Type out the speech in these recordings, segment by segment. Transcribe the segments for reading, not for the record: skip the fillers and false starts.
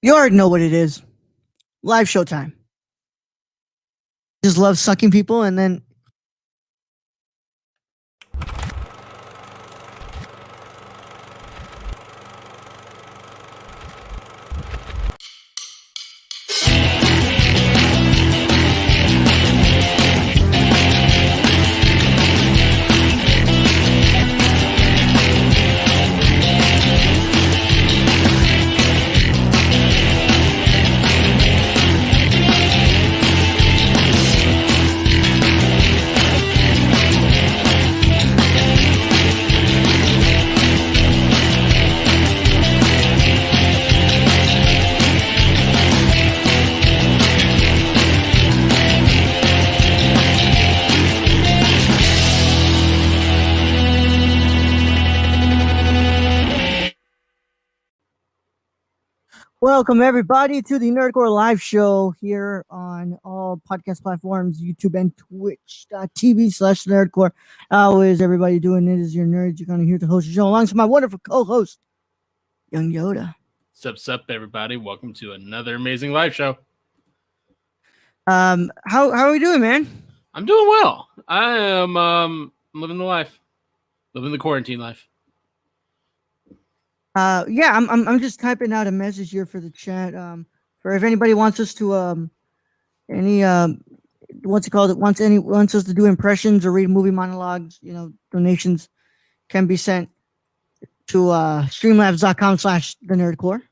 You already know what it is. Live show time. Just love sucking people and then welcome everybody to the Nerdcore live show here on all podcast platforms, YouTube and Twitch.tv/Nerdcore. How is everybody doing? It is your nerd. You're gonna hear to host the show alongside my wonderful co-host, Young Yoda. Sup, everybody. Welcome to another amazing live show. How are we doing, man? I'm doing well. I am living the life. Living the quarantine life. Yeah, I'm just typing out a message here for the chat. For if anybody wants us to what's it called? Wants us to do impressions or read movie monologues, donations can be sent to streamlabs.com/the nerdcore.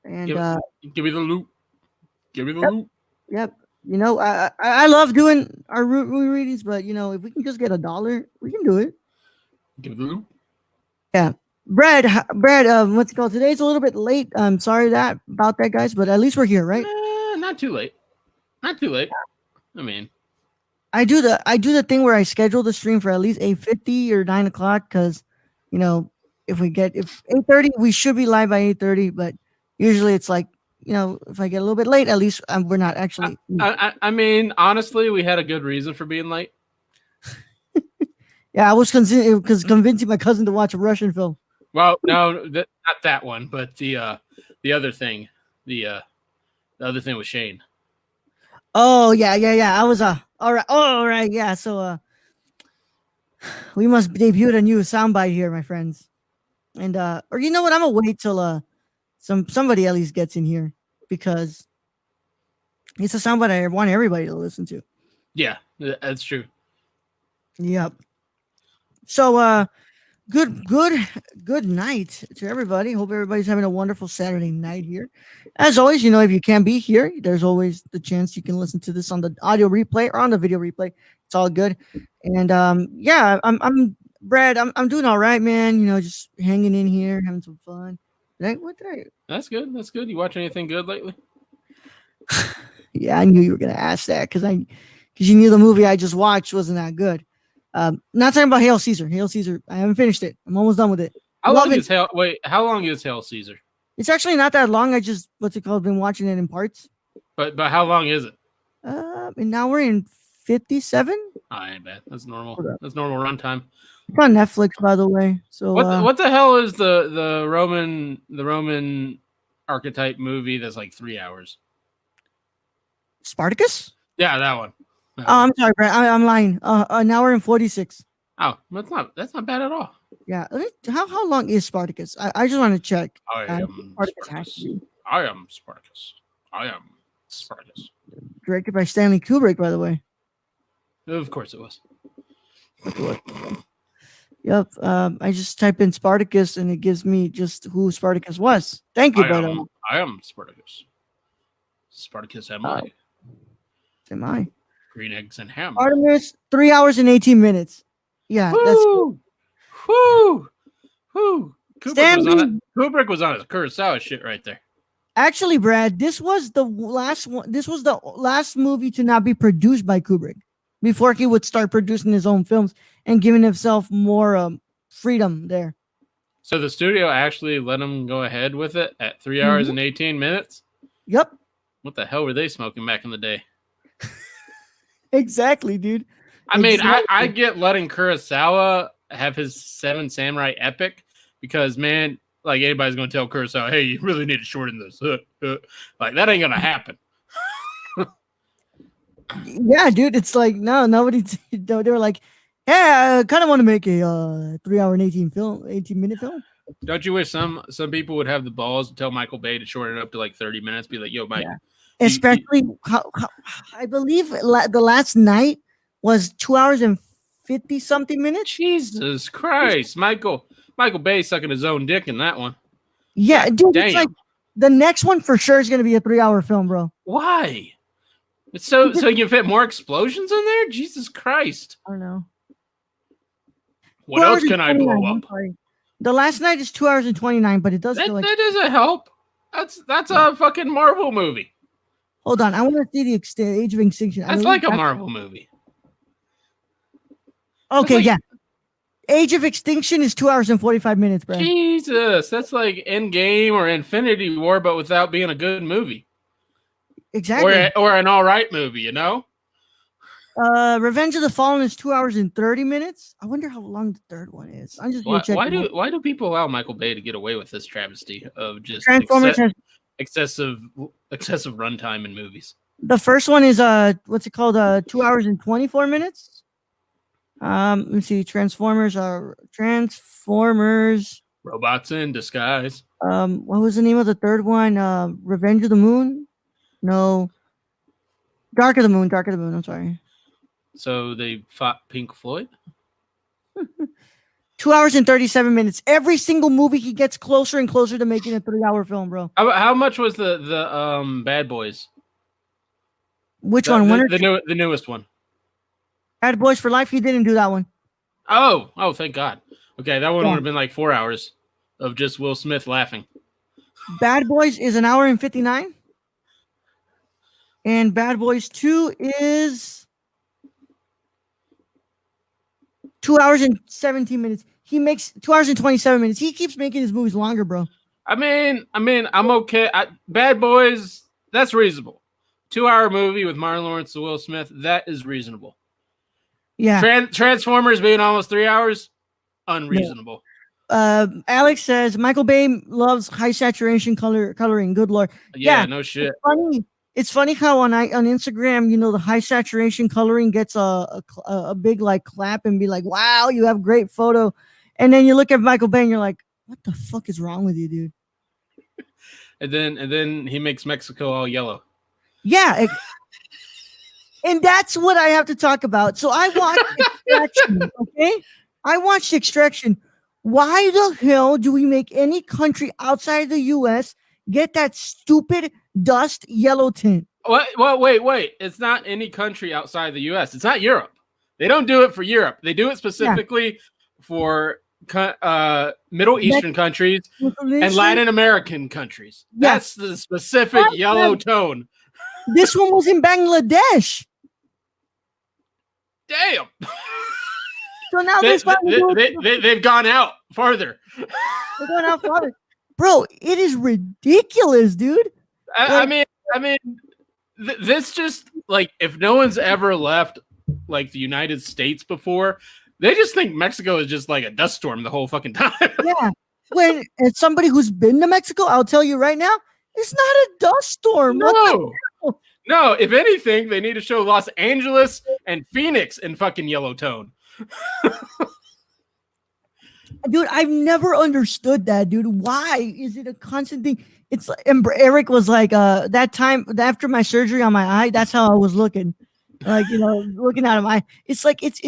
And give me the loot. Give me the loot. Yep. I love doing our movie readings, but if we can just get $1, we can do it. Give me the loot. Yeah. Brad, what's it called? Today's a little bit late. I'm sorry about that, guys, but at least we're here, right? Not too late. Not too late. I mean, I do the thing where I schedule the stream for at least 8:50 or 9 o'clock because, if 8:30, we should be live by 8:30, but usually it's like, if I get a little bit late, at least we're not actually. I mean, honestly, we had a good reason for being late. Yeah, I was convincing my cousin to watch a Russian film. Well, no, not that one, but the other thing, the other thing with Shane. Oh yeah. I was all right, yeah. So we must debut a new soundbite here, my friends, and or you know what? I'm gonna wait till somebody at least gets in here because it's a soundbite I want everybody to listen to. Yeah, that's true. Yep. So good night to everybody. Hope everybody's having a wonderful Saturday night here. As always, if you can't be here, there's always the chance you can listen to this on the audio replay or on the video replay. It's all good. And yeah, I'm Brad. I'm doing all right, man. Just hanging in here, having some fun. That's good. That's good. You watch anything good lately? Yeah, I knew you were gonna ask that because you knew the movie I just watched wasn't that good. Not talking about Hail Caesar. Hail Caesar. I haven't finished it. I'm almost done with it. How long is Hail Caesar? It's actually not that long. I just been watching it in parts. But how long is it? And now we're in 57. Oh, ain't bad. That's normal. That's normal runtime. It's on Netflix, by the way. So what the hell is the Roman archetype movie that's like 3 hours? Spartacus? Yeah, that one. Oh, I'm sorry, Brad. I'm lying. Now we're in 46. Oh, that's not bad at all. Yeah. How long is Spartacus? I just want to check. I am Spartacus. Directed by Stanley Kubrick, by the way. Of course it was. Yep. I just type in Spartacus and it gives me just who Spartacus was. Thank you, brother. I am Spartacus. Spartacus am I. Am I? Green eggs and ham. Artemis, 3 hours and 18 minutes. Yeah, Woo! Woo! Kubrick was on his Kurosawa shit right there. Actually, Brad, this was the last one. This was the last movie to not be produced by Kubrick before he would start producing his own films and giving himself more freedom there. So the studio actually let him go ahead with it at 3 hours and 18 minutes? Yep. What the hell were they smoking back in the day? Exactly, dude. I mean, I get letting Kurosawa have his Seven Samurai epic because, man, like anybody's going to tell Kurosawa, hey, you really need to shorten this. Like that ain't going to happen. Yeah, dude, it's like no, nobody. They were like, "Yeah, I kind of want to make a 3 hour and 18-minute film." Don't you wish some people would have the balls to tell Michael Bay to shorten it up to like 30 minutes? Be like, yo, Mike. Yeah. Especially how I believe the last night was 2 hours and 50 something minutes. Jesus Christ, Michael Bay sucking his own dick in that one. Yeah, God, dude, damn. it's like the next one for sure is going to be a 3 hour film, bro. Why? It's so you can fit more explosions in there? Jesus Christ. I don't know. What else can I blow up? The last night is 2 hours and 29, but it does feel like that doesn't help. That's a fucking Marvel movie. Hold on, I want to see the Age of Extinction. That's like a Marvel movie. Okay, like, yeah. Age of Extinction is 2 hours and 45 minutes, bro. Jesus, that's like Endgame or Infinity War, but without being a good movie. Exactly. Or an all right movie, you know? Revenge of the Fallen is 2 hours and 30 minutes. I wonder how long the third one is. I'm just gonna check. Why do people allow Michael Bay to get away with this travesty of just excessive runtime in movies? The first one is what's it called? 2 hours and 24 minutes. Let me see. Transformers. Robots in disguise. What was the name of the third one? Revenge of the Moon. No. Dark of the Moon. I'm sorry. So they fought Pink Floyd? 2 hours and 37 minutes. Every single movie he gets closer and closer to making a 3 hour film, bro. How much was the Bad Boys? Which one? The newest one. Bad Boys for Life. He didn't do that one. Oh, thank God. Okay, that one would have been like 4 hours of just Will Smith laughing. Bad Boys is an hour and 59. And Bad Boys 2 is 2 hours and 17 minutes. He makes 2 hours and 27 minutes. He keeps making his movies longer, bro. I mean, I'm okay. Bad Boys, that's reasonable. 2 hour movie with Martin Lawrence and Will Smith, that is reasonable. Yeah. Transformers being almost 3 hours, unreasonable. Alex says Michael Bay loves high saturation coloring. Good lord. Yeah, no shit. It's funny how on Instagram, the high saturation coloring gets a big like clap and be like, wow, you have great photo. And then you look at Michael Bay and you're like, what the fuck is wrong with you, dude? And then he makes Mexico all yellow. Yeah. And that's what I have to talk about. So I watched Extraction, okay? I watched Extraction. Why the hell do we make any country outside the U.S. get that stupid dust yellow tint? Well, wait. It's not any country outside the U.S. It's not Europe. They don't do it for Europe. They do it specifically for Middle Eastern countries and Latin American countries. Yeah. That's the specific yellow tone. This one was in Bangladesh. Damn. So now they've gone out farther. They're going out farther. Bro, it is ridiculous, dude. I mean, this just like if no one's ever left like the United States before, they just think Mexico is just like a dust storm the whole fucking time. Yeah. When as somebody who's been to Mexico, I'll tell you right now, it's not a dust storm. No, if anything, they need to show Los Angeles and Phoenix in fucking yellow tone. Dude, I've never understood that, dude. Why is it a constant thing? It's like, and Eric was like, that time after my surgery on my eye, that's how I was looking, like looking out of my eye. It's like it's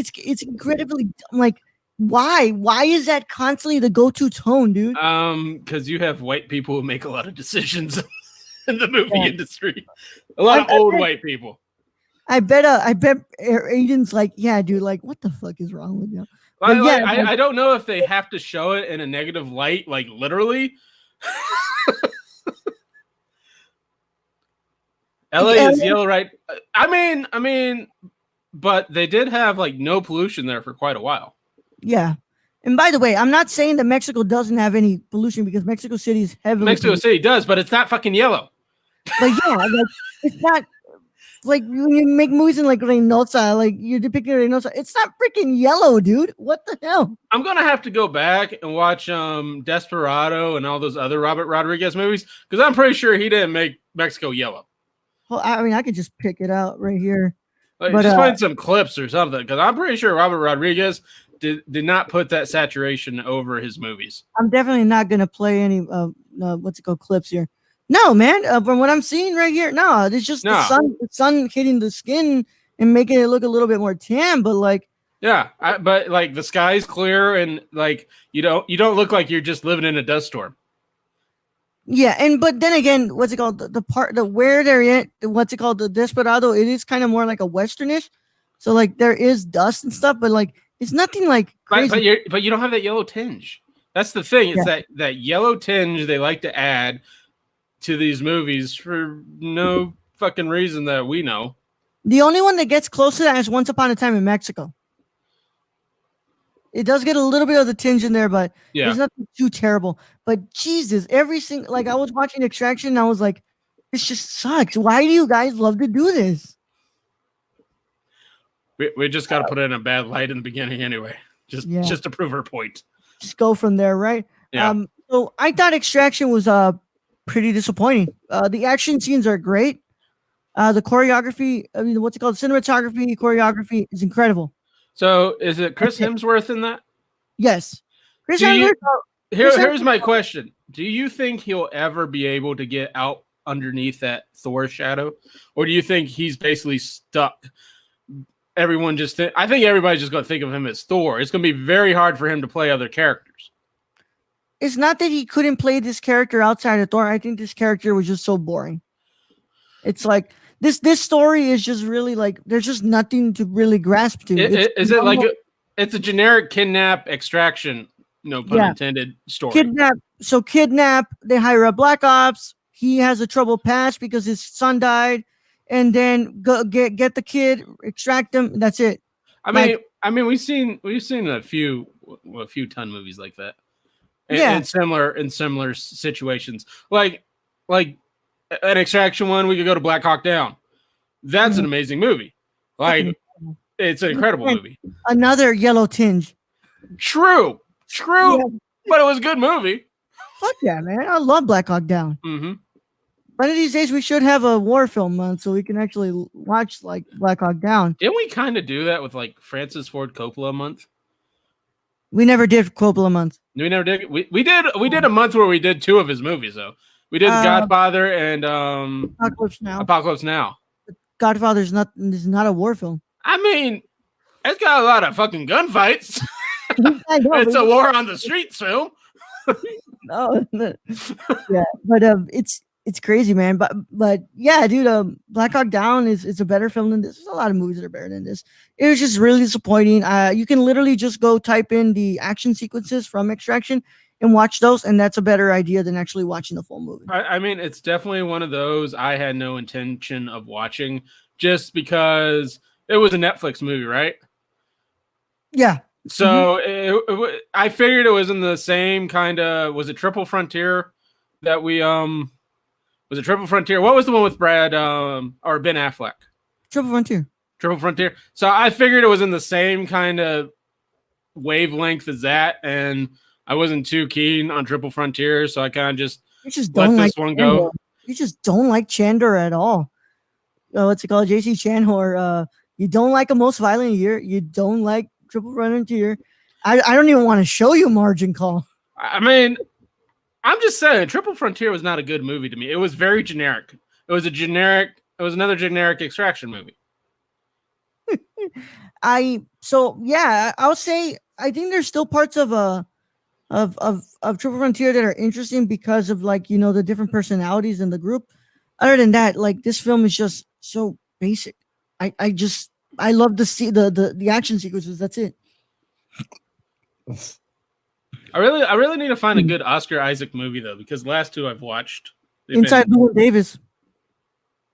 incredibly like, why is that constantly the go-to tone, dude? Because you have white people who make a lot of decisions in the movie industry. A lot of old white people. I bet Aiden's like, yeah, dude, like, what the fuck is wrong with you? I don't know if they have to show it in a negative light, like literally. LA is yellow, right? I mean, but they did have like no pollution there for quite a while. Yeah. And by the way, I'm not saying that Mexico doesn't have any pollution because Mexico City is heavily Mexico City does, but it's not fucking yellow. But yeah, like, it's not. Like when you make movies in like Reynosa, like you're depicting Reynosa, it's not freaking yellow, dude. What the hell? I'm gonna have to go back and watch Desperado and all those other Robert Rodriguez movies because I'm pretty sure he didn't make Mexico yellow. Well, I mean, I could just pick it out right here. Like, But just find some clips or something because I'm pretty sure Robert Rodriguez did not put that saturation over his movies. I'm definitely not gonna play any clips here. No, man. From what I'm seeing right here, no, it's just the sun hitting the skin and making it look a little bit more tan. But like, yeah, but like the sky's clear and like you don't look like you're just living in a dust storm. Yeah, but then again, what's it called? Where they're in, what's it called? The Desperado, it is kind of more like a westernish. So like there is dust and stuff, but like it's nothing like crazy. But you don't have that yellow tinge. That's the thing. It's that yellow tinge they like to add to these movies for no fucking reason that we know. The only one that gets close to that is Once Upon a Time in Mexico. It does get a little bit of the tinge in there, but it's nothing too terrible. But Jesus, like I was watching Extraction and I was like, this just sucks. Why do you guys love to do this? We just got to put it in a bad light in the beginning anyway, just to prove her point. Just go from there, right? Yeah. So I thought Extraction was pretty disappointing. The action scenes are great. The choreography, cinematography, choreography is incredible. So is it Chris Hemsworth in that? Yes. Chris Hemsworth. Here's my question. Do you think he'll ever be able to get out underneath that Thor shadow? Or do you think he's basically stuck? I think everybody's just going to think of him as Thor. It's going to be very hard for him to play other characters. It's not that he couldn't play this character outside of Thor. I think this character was just so boring. It's like this story is just really like there's just nothing to really grasp to. It's a generic kidnap extraction, no pun intended, story. Kidnap. They hire a black ops. He has a troubled past because his son died, and then go get the kid, extract him. That's it. I mean, we've seen a few ton movies like that. In similar situations, like an Extraction one, we could go to Black Hawk Down. That's an amazing movie. Like, it's an incredible movie. Another yellow tinge. True, but it was a good movie. Fuck yeah, man! I love Black Hawk Down. Mm-hmm. One of these days, we should have a war film month so we can actually watch like Black Hawk Down. Didn't we kind of do that with like Francis Ford Coppola month? We never did Coppola month. We never did. We did a month where we did two of his movies though. We did Godfather and Apocalypse Now. Godfather is not a war film. I mean, it's got a lot of fucking gunfights. It's a war on the streets film. No. Yeah, but it's crazy, man. But yeah, dude, Black Hawk Down is a better film than this. There's a lot of movies that are better than this. It was just really disappointing. You can literally just go type in the action sequences from Extraction and watch those, and that's a better idea than actually watching the full movie. I mean, it's definitely one of those I had no intention of watching just because it was a Netflix movie, right? Yeah. So I figured it was in the same kind of, was it Triple Frontier that we, was it Triple Frontier? What was the one with Brad or Ben Affleck? Triple Frontier. So I figured it was in the same kind of wavelength as that, and I wasn't too keen on Triple Frontier, so I kind of just let this one go. You just don't like Chandor at all. What's it called? JC Chandor. You don't like A Most Violent Year. You don't like Triple Frontier. I don't even want to show you Margin Call. I mean, I'm just saying, Triple Frontier was not a good movie to me. It was very generic. It was another generic Extraction movie. I'll say I think there's still parts of Triple Frontier that are interesting because of the different personalities in the group. Other than that, this film is just so basic. I love to see the action sequences. That's it. I really need to find a good Oscar Isaac movie though, because the last two I've watched. Inside Llewyn Davis.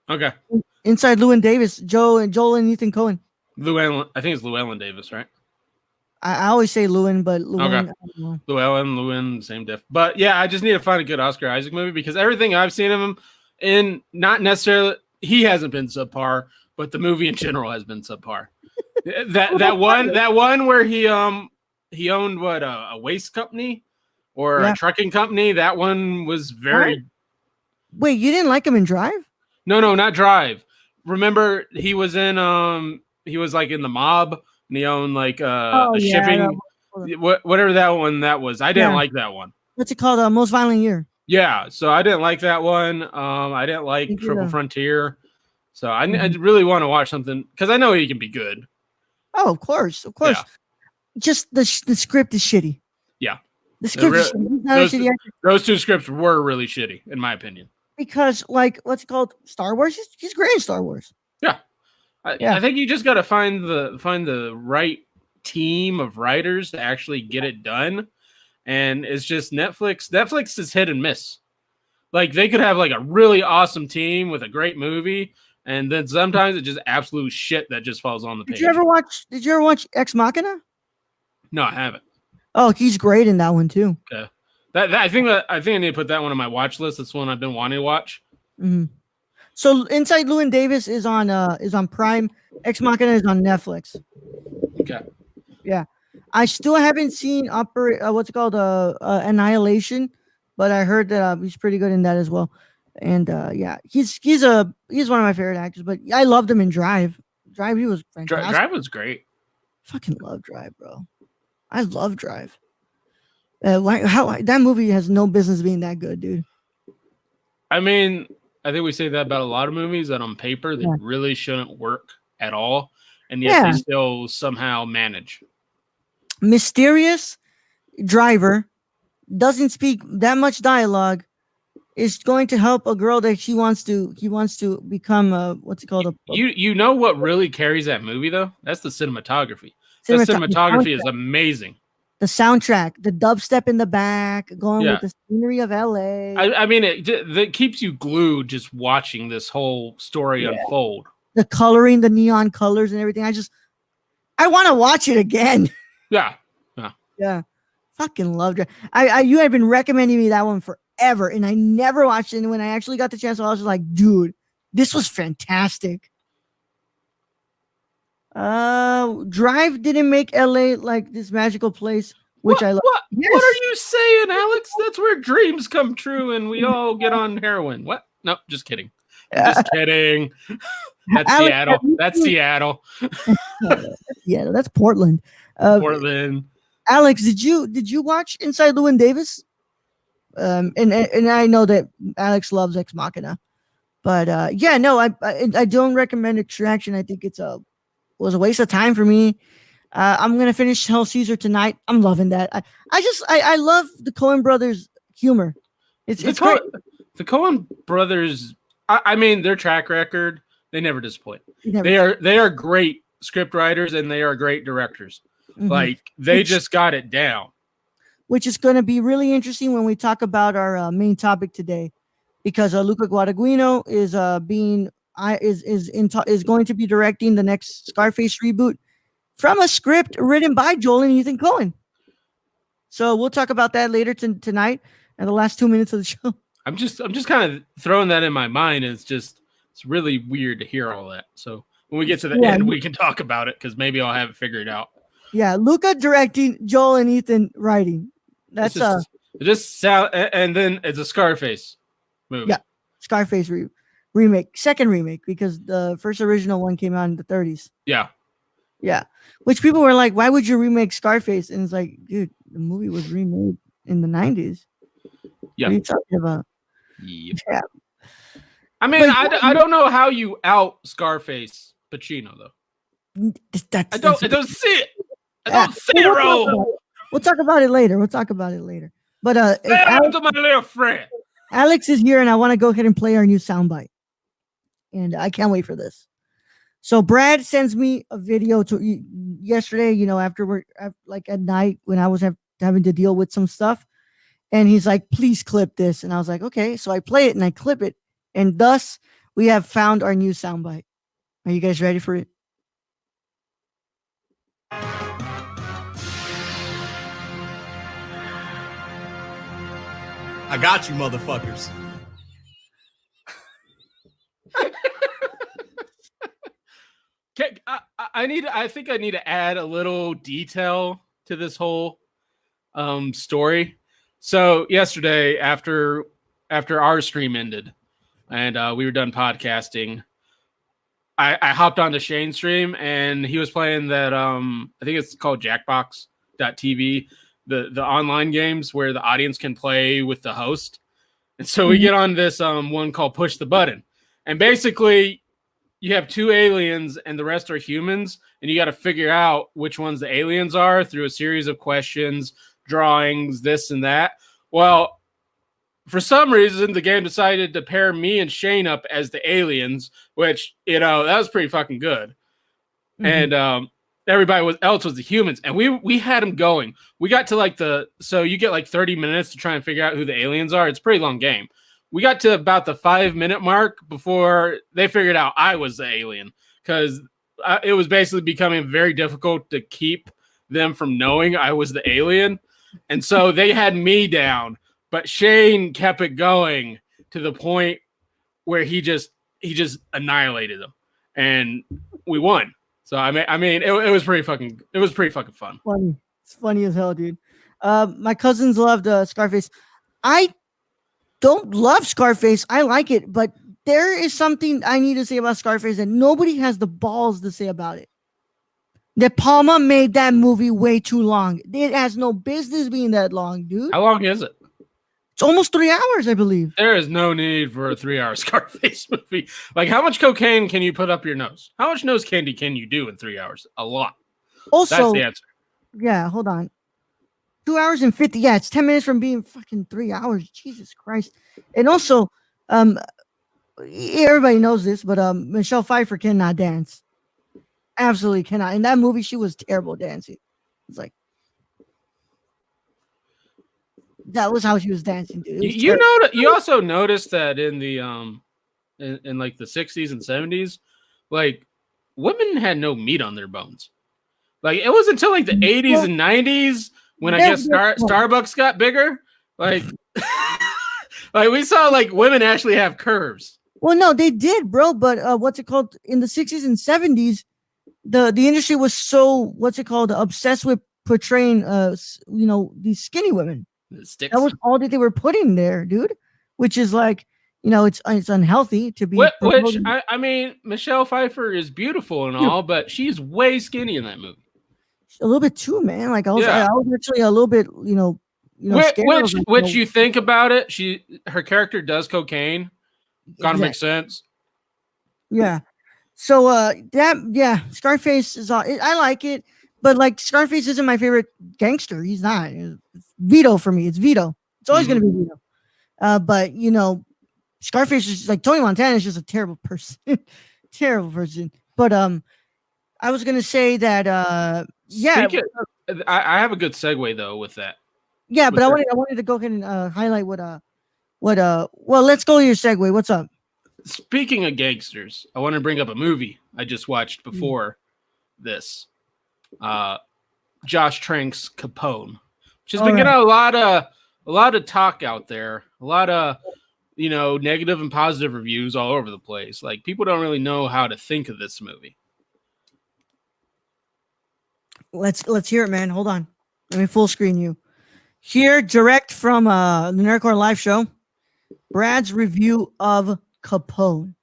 Okay. Inside Llewyn Davis, Joel and Ethan Coen. I think it's Llewellyn Davis, right? I always say Llewyn, but Llewyn. Okay. Llewyn, same diff. But yeah, I just need to find a good Oscar Isaac movie because everything I've seen of him in, not necessarily he hasn't been subpar, but the movie in general has been subpar. that one where he owned what a waste company or a trucking company. That one was very. Wait, you didn't like him in Drive? No, not Drive. Remember, he was in he was like in the mob, and he owned like a shipping, whatever that one that was. I didn't like that one. What's it called? Most Violent Year. Yeah, so I didn't like that one. I didn't like Triple Frontier. So I really want to watch something because I know he can be good. Oh, of course. Yeah. Just the script is shitty. Yeah, the script is shitty. Those two scripts were really shitty, in my opinion. Because, like, what's it called? Star Wars. He's great in Star Wars. Yeah, I think you just got to find the right team of writers to actually get it done. And it's just Netflix. Netflix is hit and miss. Like they could have like a really awesome team with a great movie, and then sometimes it's just absolute shit that just falls on the page. Did you ever watch Ex Machina? No, I haven't. Oh, he's great in that one too. Okay, I think I need to put that one on my watch list. That's one I've been wanting to watch. Mm-hmm. So Inside Llewyn Davis is on Prime. Ex Machina is on Netflix. Okay. Yeah. I still haven't seen Annihilation, but I heard that he's pretty good in that as well. And he's one of my favorite actors. But I loved him in Drive. Drive, he was fantastic. Drive was great. Fucking love Drive, bro. I love Drive. That movie has no business being that good, dude. I mean, I think we say that about a lot of movies that on paper they really shouldn't work at all, and yet they still somehow manage. Mysterious driver doesn't speak that much dialogue is going to help a girl that he wants to become what's it called? You know what really carries that movie though? That's the cinematography. The cinematography is amazing. The soundtrack, the dubstep in the back, going with the scenery of LA. I mean, it keeps you glued just watching this whole story unfold. The coloring, the neon colors and everything. I want to watch it again. Yeah. Fucking loved it. You had been recommending me that one forever, and I never watched it. And when I actually got the chance, I was like, dude, this was fantastic. Drive didn't make LA like this magical place, which I love. What are you saying, Alex? That's where dreams come true and we all get on heroin. What? No, just kidding. Just kidding. That's Alex, Seattle. That's Seattle. Yeah, that's Portland. Portland. Alex, did you watch Inside Llewyn Davis? And I know that Alex loves Ex Machina, but I don't recommend Extraction. I think it was a waste of time for me. I'm gonna finish Hell Caesar tonight. I'm loving that. I love the Coen brothers humor. It's great. The Coen brothers. I mean, their track record, they never disappoint. They are great script writers and they are great directors. Mm-hmm. Like they just got it down. Which is going to be really interesting when we talk about our main topic today, because Luca Guadagnino is going to be directing the next Scarface reboot from a script written by Joel and Ethan Coen. So we'll talk about that later tonight and the last 2 minutes of the show. I'm just kind of throwing that in my mind. It's really weird to hear all that. So when we get to the end, we can talk about it because maybe I'll have it figured out. Yeah, Luca directing, Joel and Ethan writing. That's and then it's a Scarface movie. Yeah, Scarface remake, second remake, because the first original one came out in the 30s. Yeah. Which people were like, "Why would you remake Scarface?" And it's like, dude, the movie was remade in the 90s. Yeah. What are you talking about? Yep. Yeah. I mean, I don't know how you out Scarface Pacino though. I don't see it. I don't see it, bro. We'll talk about it later. But to my little friend. Alex is here, and I want to go ahead and play our new soundbite. And I can't wait for this. So Brad sends me a video yesterday, after work, like at night when I was having to deal with some stuff. And he's like, please clip this. And I was like, okay. So I play it and I clip it. And thus, we have found our new soundbite. Are you guys ready for it? I got you, motherfuckers. I think I need to add a little detail to this whole story. So yesterday, after our stream ended and we were done podcasting, I hopped onto Shane's stream and he was playing that I think it's called Jackbox.tv, the online games where the audience can play with the host. And so we get on this one called Push the Button. And basically you have two aliens and the rest are humans, and you got to figure out which ones the aliens are through a series of questions, drawings, this and that. Well, for some reason, the game decided to pair me and Shane up as the aliens, which, that was pretty fucking good. And everybody else was the humans, and we had them going. We got to so you get like 30 minutes to try and figure out who the aliens are. It's a pretty long game. We got to about the 5-minute mark before they figured out I was the alien, because it was basically becoming very difficult to keep them from knowing I was the alien. And so they had me down, but Shane kept it going to the point where he just annihilated them, and we won. So I mean, it was pretty fucking fun. Funny. It's funny as hell, dude. My cousins loved Scarface. I don't love Scarface. I like it, but there is something I need to say about Scarface that nobody has the balls to say about it. De Palma made that movie way too long. It has no business being that long, dude. How long is it? It's almost 3 hours, I believe. There is no need for a 3-hour Scarface movie. Like, how much cocaine can you put up your nose? How much nose candy can you do in 3 hours? A lot. Also, that's the answer. Yeah, hold on. 2 hours and 50. Yeah, it's 10 minutes from being fucking 3 hours. Jesus Christ. And also, everybody knows this, but Michelle Pfeiffer cannot dance. Absolutely cannot. In that movie, she was terrible dancing. It's like, that was how she was dancing, dude. You also noticed that in the in like the 60s and 70s, like, women had no meat on their bones. Like, it was until like the 80s and 90s when I guess Starbucks got bigger. Like, like we saw like women actually have curves. Well, no, they did, bro. But what's it called? In the 60s and 70s, the industry was so obsessed with portraying these skinny women. Sticks. That was all that they were putting there, dude. Which is like, it's unhealthy to be. Which I mean, Michelle Pfeiffer is beautiful and all, but she's way skinny in that movie. A little bit too, man. Like I was actually a little bit, which you think about it, her character does cocaine. Kind of makes sense. Yeah. So Scarface is. I like it, but like Scarface isn't my favorite gangster. He's not. It's Vito for me. It's Vito. It's always going to be Vito. But Scarface is like Tony Montana is just a terrible person. Terrible person. But I was gonna say that I have a good segue though with that. Yeah, but I wanted to go ahead and highlight well, let's go to your segue. What's up? Speaking of gangsters, I want to bring up a movie I just watched before this. Josh Trank's Capone, which has been getting a lot of talk out there, a lot of negative and positive reviews all over the place. Like, people don't really know how to think of this movie. Let's hear it, man. Hold on, let me full screen you. Here, direct from the Nerdcore live show, Brad's review of Capone.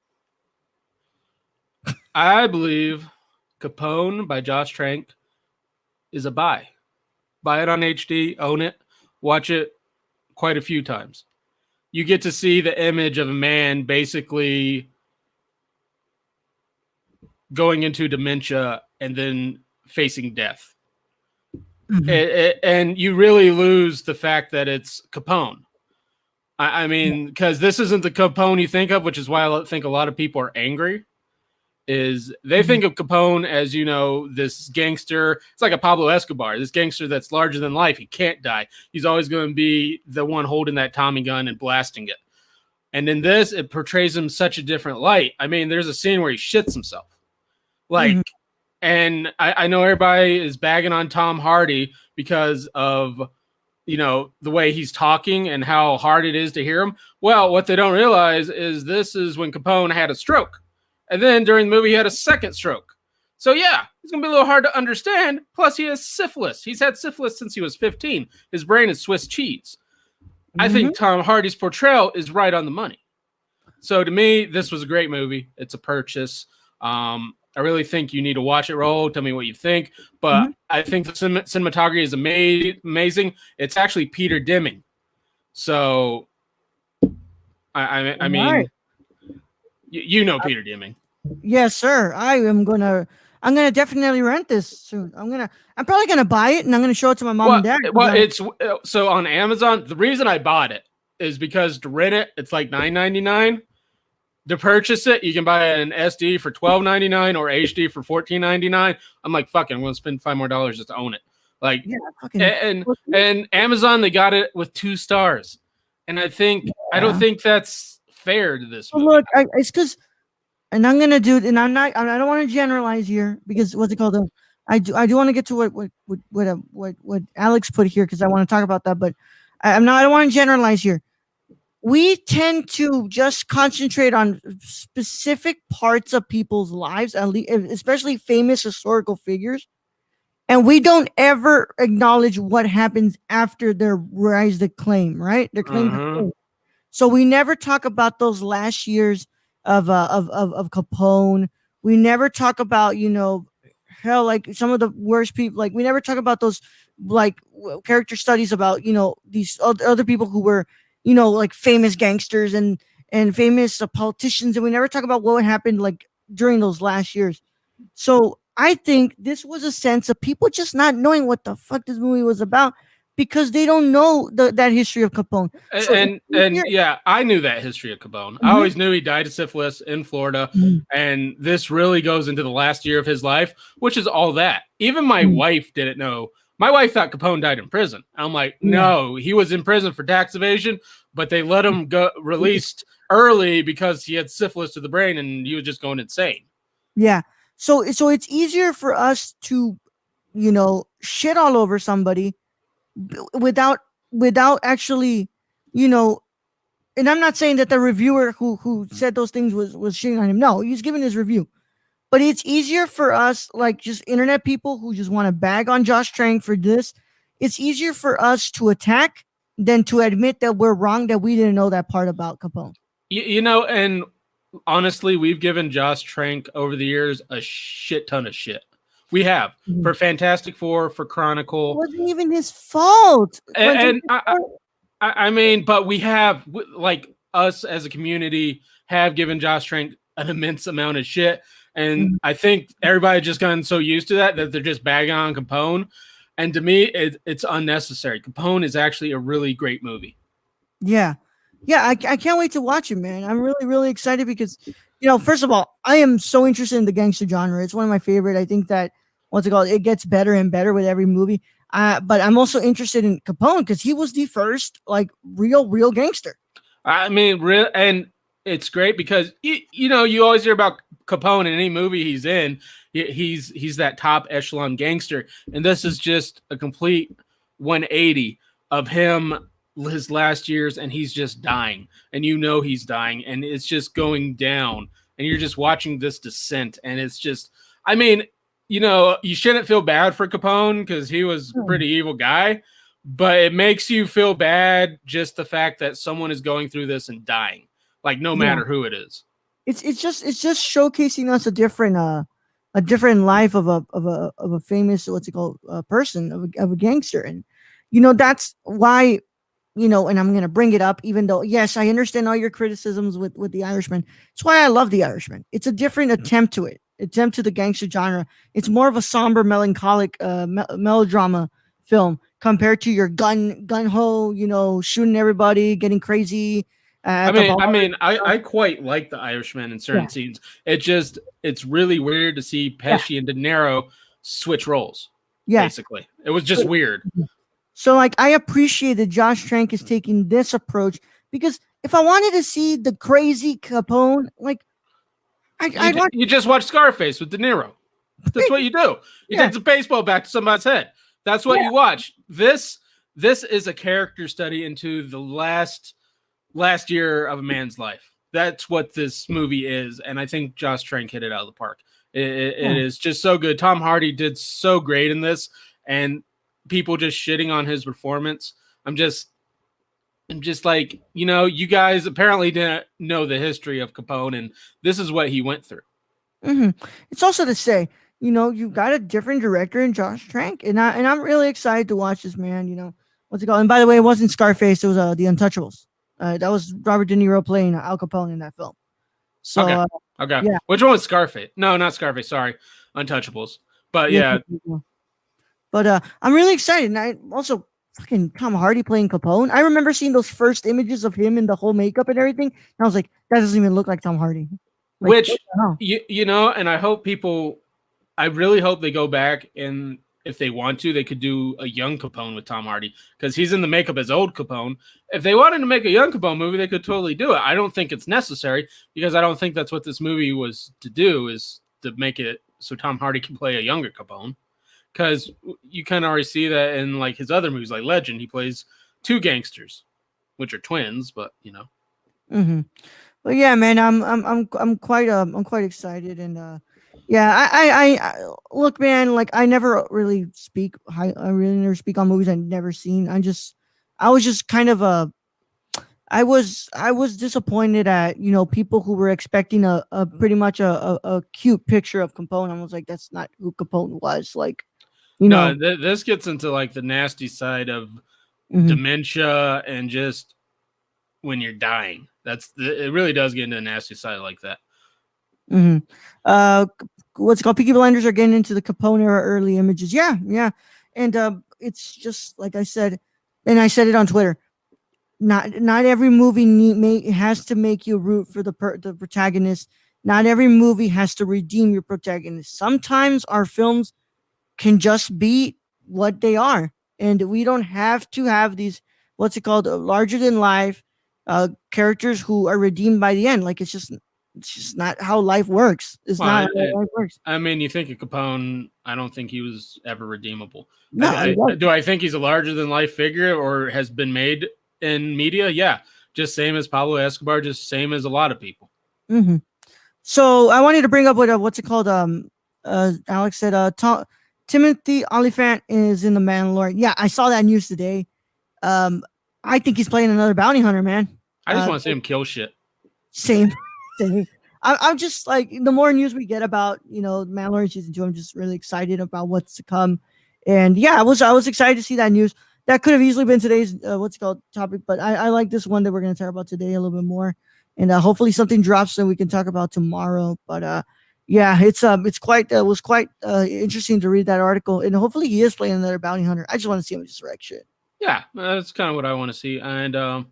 I believe Capone by Josh Trank is a buy. Buy it on HD, own it, watch it quite a few times. You get to see the image of a man basically going into dementia and then facing death. Mm-hmm. And you really lose the fact that it's Capone. I mean, because this isn't the Capone you think of, which is why I think a lot of people are angry. Is they think of Capone as, this gangster. It's like a Pablo Escobar, this gangster that's larger than life. He can't die. He's always going to be the one holding that Tommy gun and blasting it. And in this, it portrays him such a different light. I mean, there's a scene where he shits himself. And I know everybody is bagging on Tom Hardy because of, the way he's talking and how hard it is to hear him. Well, what they don't realize is this is when Capone had a stroke. And then during the movie, he had a second stroke. So yeah, it's gonna be a little hard to understand. Plus, he has syphilis. He's had syphilis since he was 15. His brain is Swiss cheese. I think Tom Hardy's portrayal is right on the money. So to me, this was a great movie. It's a purchase. I really think you need to watch it, Roll. Tell me what you think. But I think the cinematography is amazing. It's actually Peter Dimming. So, I mean, right. you know Peter Dimming. Yes, sir. I'm gonna definitely rent this soon. I'm probably gonna buy it and I'm gonna show it to my mom and dad. Well, it's so on Amazon. The reason I bought it is because to rent it, it's like $9.99. To purchase it, you can buy an SD for $12.99 or HD for $14.99. I'm like, fuck it, I'm gonna spend $5 more just to own it. Like, and Amazon, they got it with 2 stars, and I don't think that's fair to this movie. Look, it's because. And I'm gonna do it, and I don't want to generalize here because what's it called? I do want to get to what Alex put here because I want to talk about that, but I don't want to generalize here. We tend to just concentrate on specific parts of people's lives, especially famous historical figures, and we don't ever acknowledge what happens after their rise to claim, right? Their claim to fame. So we never talk about those last years of Capone. We never talk about, hell, like some of the worst people. Like we never talk about those like character studies about, these other people who were, like famous gangsters and famous politicians. And we never talk about what happened like during those last years. So I think this was a sense of people just not knowing what the fuck this movie was about because they don't know that history of Capone. And yeah, I knew that history of Capone. I always knew he died of syphilis in Florida. And this really goes into the last year of his life, which is all that. Even my wife didn't know. My wife thought Capone died in prison. I'm like, no, he was in prison for tax evasion, but they let him go released early because he had syphilis to the brain and he was just going insane. Yeah. So it's easier for us to, shit all over somebody without actually, and I'm not saying that the reviewer who said those things was shitting on him. No, he's giving his review. But it's easier for us, like just internet people who just want to bag on Josh Trank for this. It's easier for us to attack than to admit that we're wrong, that we didn't know that part about Capone. And honestly, we've given Josh Trank over the years a shit ton of shit. We have for Fantastic Four, for Chronicle. It wasn't even his fault. And I mean, but we have, like, us as a community have given Josh Trank an immense amount of shit. And I think everybody just gotten so used to that they're just bagging on Capone. And to me, it's unnecessary. Capone is actually a really great movie. Yeah. I can't wait to watch it, man. I'm really, really excited because, first of all, I am so interested in the gangster genre. It's one of my favorite. I think that, it gets better and better with every movie. But I'm also interested in Capone because he was the first, like, real gangster. I mean, and it's great because, you always hear about Capone in any movie he's in. He's that top echelon gangster. And this is just a complete 180 of him, his last years, and he's just dying. And he's dying, and it's just going down. And you're just watching this descent. And it's just, I mean, you shouldn't feel bad for Capone because he was a pretty evil guy, but it makes you feel bad just the fact that someone is going through this and dying, like no matter who it is. It's just showcasing us a different life of a famous person of a gangster, and that's why and I'm gonna bring it up, even though yes, I understand all your criticisms with The Irishman. It's why I love The Irishman. It's a different attempt to the gangster genre. It's more of a somber, melancholic melodrama film compared to your gun ho, shooting everybody, getting crazy. I quite like The Irishman in certain scenes. It's really weird to see Pesci and De Niro switch roles. Yeah, basically, it was just weird. So, like, I appreciate that Josh Trank is taking this approach because if I wanted to see the crazy Capone, like, you just watch Scarface with De Niro. That's what you do. You take the baseball bat to somebody's head. That's what you watch. This is a character study into the last year of a man's life. That's what this movie is, and I think Josh Trank hit it out of the park. It is just so good. Tom Hardy did so great in this, and people just shitting on his performance. I'm just like, you guys apparently didn't know the history of Capone, and this is what he went through. It's also to say, you've got a different director in Josh Trank, and I'm really excited to watch this, man. What's it called? And by the way, it wasn't Scarface; it was The Untouchables. That was Robert De Niro playing Al Capone in that film. So, okay. Yeah. Which one was Scarface? No, not Scarface. Sorry, Untouchables. But yeah. But I'm really excited, and I also fucking Tom Hardy playing Capone. I remember seeing those first images of him in the whole makeup and everything, and I was like, that doesn't even look like Tom Hardy. Which and I really hope they go back, and if they want to, they could do a young Capone with Tom Hardy, because he's in the makeup as old Capone. If they wanted to make a young Capone movie, they could totally do it. I don't think it's necessary, because I don't think that's what this movie was to do, is to make it so Tom Hardy can play a younger Capone, because you kind of already see that in like his other movies, like Legend. He plays two gangsters, which are twins, but But yeah, man, I'm quite excited, and I look, man, like I never really speak I really never speak on movies I've never seen. I was just kind of I was disappointed at people who were expecting a pretty much a cute picture of Capone. I was like, that's not who Capone was. Like, no, this gets into like the nasty side of dementia and just when you're dying. It really does get into a nasty side like that. What's called Peaky Blinders are getting into the Capone era early images. Yeah, and it's just like I said, and I said it on Twitter. Not every movie has to make you root for the protagonist. Not every movie has to redeem your protagonist. Sometimes our films can just be what they are, and we don't have to have these larger than life characters who are redeemed by the end. Like it's just not how life works. It's not how life works. I mean, you think of Capone, I don't think he was ever redeemable. No, do I think he's a larger than life figure or has been made in media? Yeah, just same as Pablo Escobar, just same as a lot of people. So I wanted to bring up Alex said Timothy Olyphant is in The Mandalorian. Yeah, I saw that news today. I think he's playing another bounty hunter, man. I just want to see him kill shit. Same. I'm just like, the more news we get about Mandalorian season 2, I'm just really excited about what's to come. And yeah, I was excited to see that news. That could have easily been today's topic, but I like this one that we're going to talk about today a little bit more, and hopefully something drops that we can talk about tomorrow. But yeah, it was quite interesting to read that article, and hopefully he is playing another bounty hunter. I just want to see him just wreck shit. Yeah, that's kind of what I want to see, and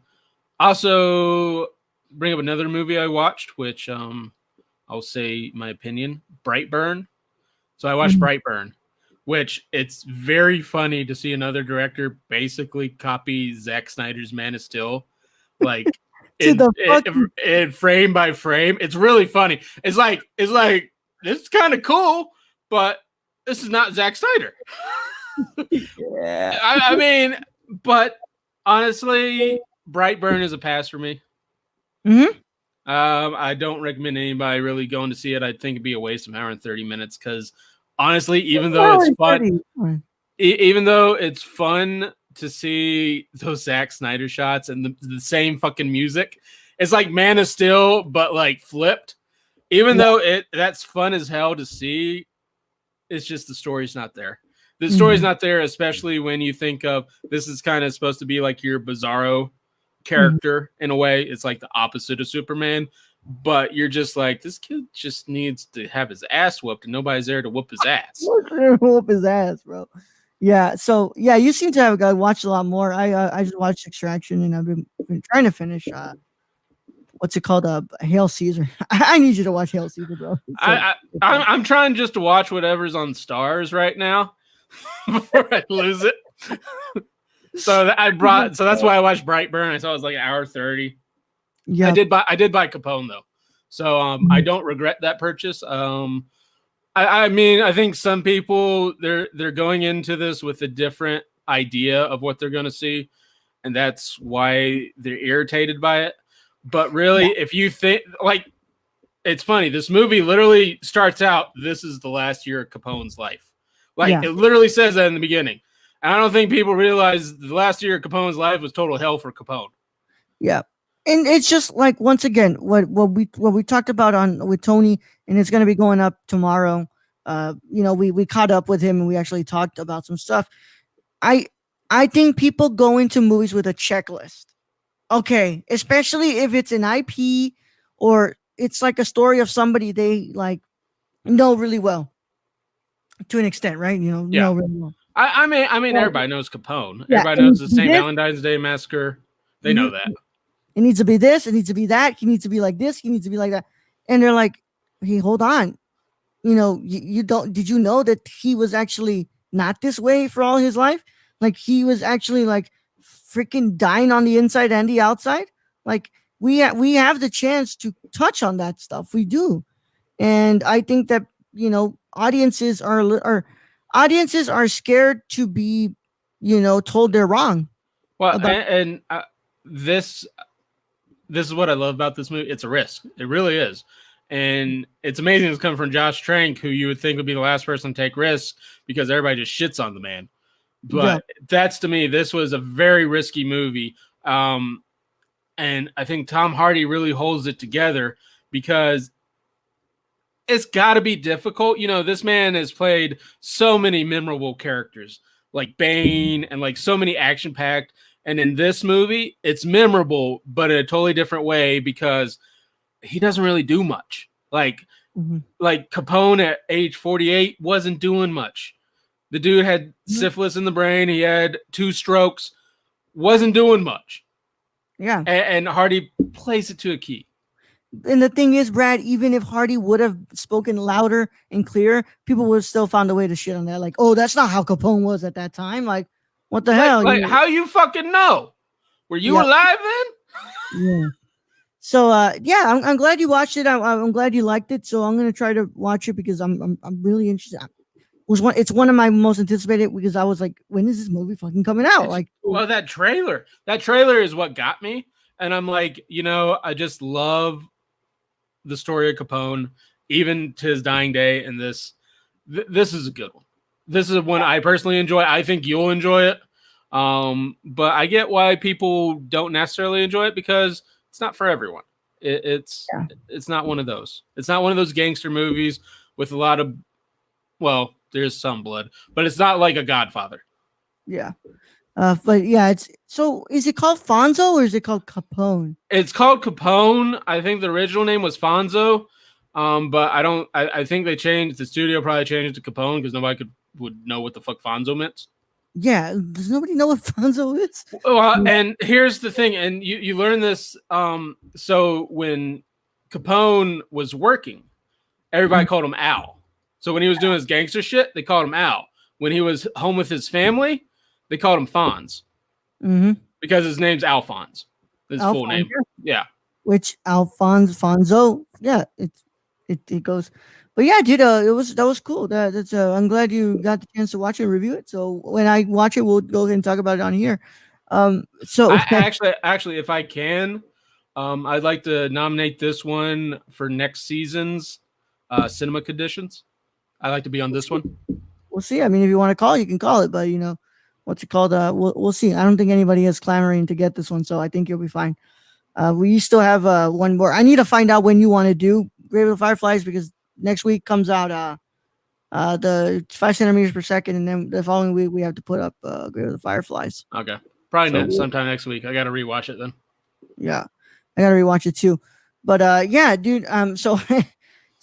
also bring up another movie I watched, which I'll say my opinion, Brightburn. So I watched Brightburn, which it's very funny to see another director basically copy Zack Snyder's Man of Steel, like in frame by frame. It's really funny. It's like this is kind of cool, but this is not Zack Snyder. Yeah. I mean, but honestly, Brightburn is a pass for me. I don't recommend anybody really going to see it. I think it'd be a waste of an hour and 30 minutes, because honestly, even though it's fun to see those Zack Snyder shots and the same fucking music, it's like Man of Steel, but like flipped. Even though that's fun as hell to see, it's just the story's not there. The story's not there, especially when you think of this is kind of supposed to be like your Bizarro character in a way. It's like the opposite of Superman, but you're just like, this kid just needs to have his ass whooped, and nobody's there to whoop his ass. Whoop his ass, bro. Yeah. So yeah, you seem to have watched a lot more. I just watched Extraction, and I've been trying to finish. What's it called? Hail Caesar. I need you to watch Hail Caesar, bro. I'm trying just to watch whatever's on Stars right now before I lose it. So that's why I watched Brightburn. I saw it was like an hour 30. Yeah, I did buy Capone though, so I don't regret that purchase. I mean, I think some people they're going into this with a different idea of what they're going to see, and that's why they're irritated by it. But really, if you think like it's funny. This movie literally starts out, this is the last year of Capone's life. Like, it literally says that in the beginning. And I don't think people realize the last year of Capone's life was total hell for Capone. Yeah. And it's just like, once again, what we talked about on with Tony, and it's going to be going up tomorrow. We caught up with him and we actually talked about some stuff. I think people go into movies with a checklist. Okay, especially if it's an IP or it's like a story of somebody they like know really well, to an extent, right? Know really well. I mean, everybody knows Capone. Yeah, Everybody knows the St. Valentine's Day Massacre. They know that. It needs to be this. It needs to be that. He needs to be like this. He needs to be like that. And they're like, hey, hold on. You don't. Did you know that he was actually not this way for all his life? Like, he was actually like freaking dying on the inside and the outside. Like, we have the chance to touch on that stuff. We do, and I think that audiences are scared to be told they're wrong. Well, this is what I love about this movie. It's a risk. It really is. And it's amazing it's coming from Josh Trank, who you would think would be the last person to take risks because everybody just shits on the man. But that's, to me, this was a very risky movie. And I think Tom Hardy really holds it together because it's got to be difficult. This man has played so many memorable characters like Bane and like so many action-packed. And in this movie, it's memorable, but in a totally different way because he doesn't really do much. Like Capone at age 48 wasn't doing much. The dude had syphilis in the brain. He had 2 strokes. Wasn't doing much. Yeah. And Hardy plays it to a key. And the thing is, Brad, even if Hardy would have spoken louder and clearer, people would have still found a way to shit on that. Like, oh, that's not how Capone was at that time. Like, what the hell? Like, how you fucking know? Were you alive then? Yeah. So, I'm glad you watched it. I'm glad you liked it. So I'm going to try to watch it because I'm really interested. It's one of my most anticipated because I was like, when is this movie fucking coming out? Like, well, that trailer is what got me. And I'm like, I just love the story of Capone, even to his dying day. And this is a good one. This is one I personally enjoy. I think you'll enjoy it. But I get why people don't necessarily enjoy it because it's not for everyone. It's not one of those. It's not one of those gangster movies with a lot of, well, there's some blood, but it's not like a Godfather. Yeah. But yeah, is it called Fonzo or is it called Capone? It's called Capone. I think the original name was Fonzo. But I think they changed, the studio probably changed it to Capone because nobody would know what the fuck Fonzo meant. Yeah, does nobody know what Fonzo is? Well, and here's the thing, and you learn this. So when Capone was working, everybody called him Al. So when he was doing his gangster shit, they called him Al. When he was home with his family, they called him Fonz. Because his name's Alphonse. His full name. Yeah. Which Fonzo? Yeah, it goes. But yeah, dude, that was cool. That's I'm glad you got the chance to watch it and review it. So when I watch it, we'll go ahead and talk about it on here. So actually, if I can, I'd like to nominate this one for next season's cinema conditions. I'd like to be on this one. We'll see. I mean, if you want to call it, you can call it. But what's it called? We'll see. I don't think anybody is clamoring to get this one, so I think you'll be fine. We still have one more. I need to find out when you want to do Grave of the Fireflies because next week comes out the 5 centimeters per second, and then the following week we have to put up Grave of the Fireflies. Okay, probably sometime next week. I got to rewatch it then. Yeah, I got to rewatch it too. But yeah, dude. So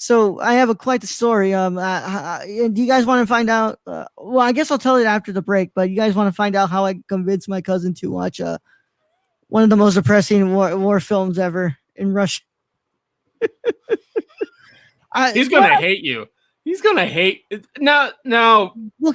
so I have quite the story. Do you guys want to find out? Well, I guess I'll tell it after the break. But you guys want to find out how I convinced my cousin to watch one of the most depressing war films ever in Russia? He's gonna hate you. He's gonna hate now. Well, we'll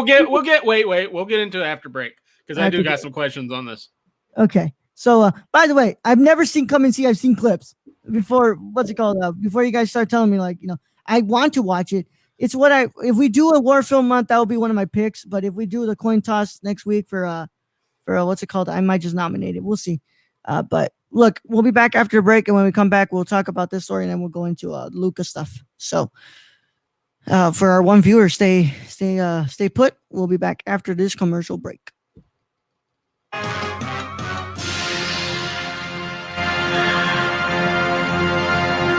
get into it after break because I do got some questions on this. Okay. So by the way, I've never seen Come and See. I've seen clips before. What's it called? Before you guys start telling me, like, I want to watch it. It's if we do a war film month, that will be one of my picks. But if we do the coin toss next week for what's it called, I might just nominate it. We'll see. But look, we'll be back after the break, and when we come back, we'll talk about this story, and then we'll go into Luca stuff. So, for our one viewer, stay put. We'll be back after this commercial break.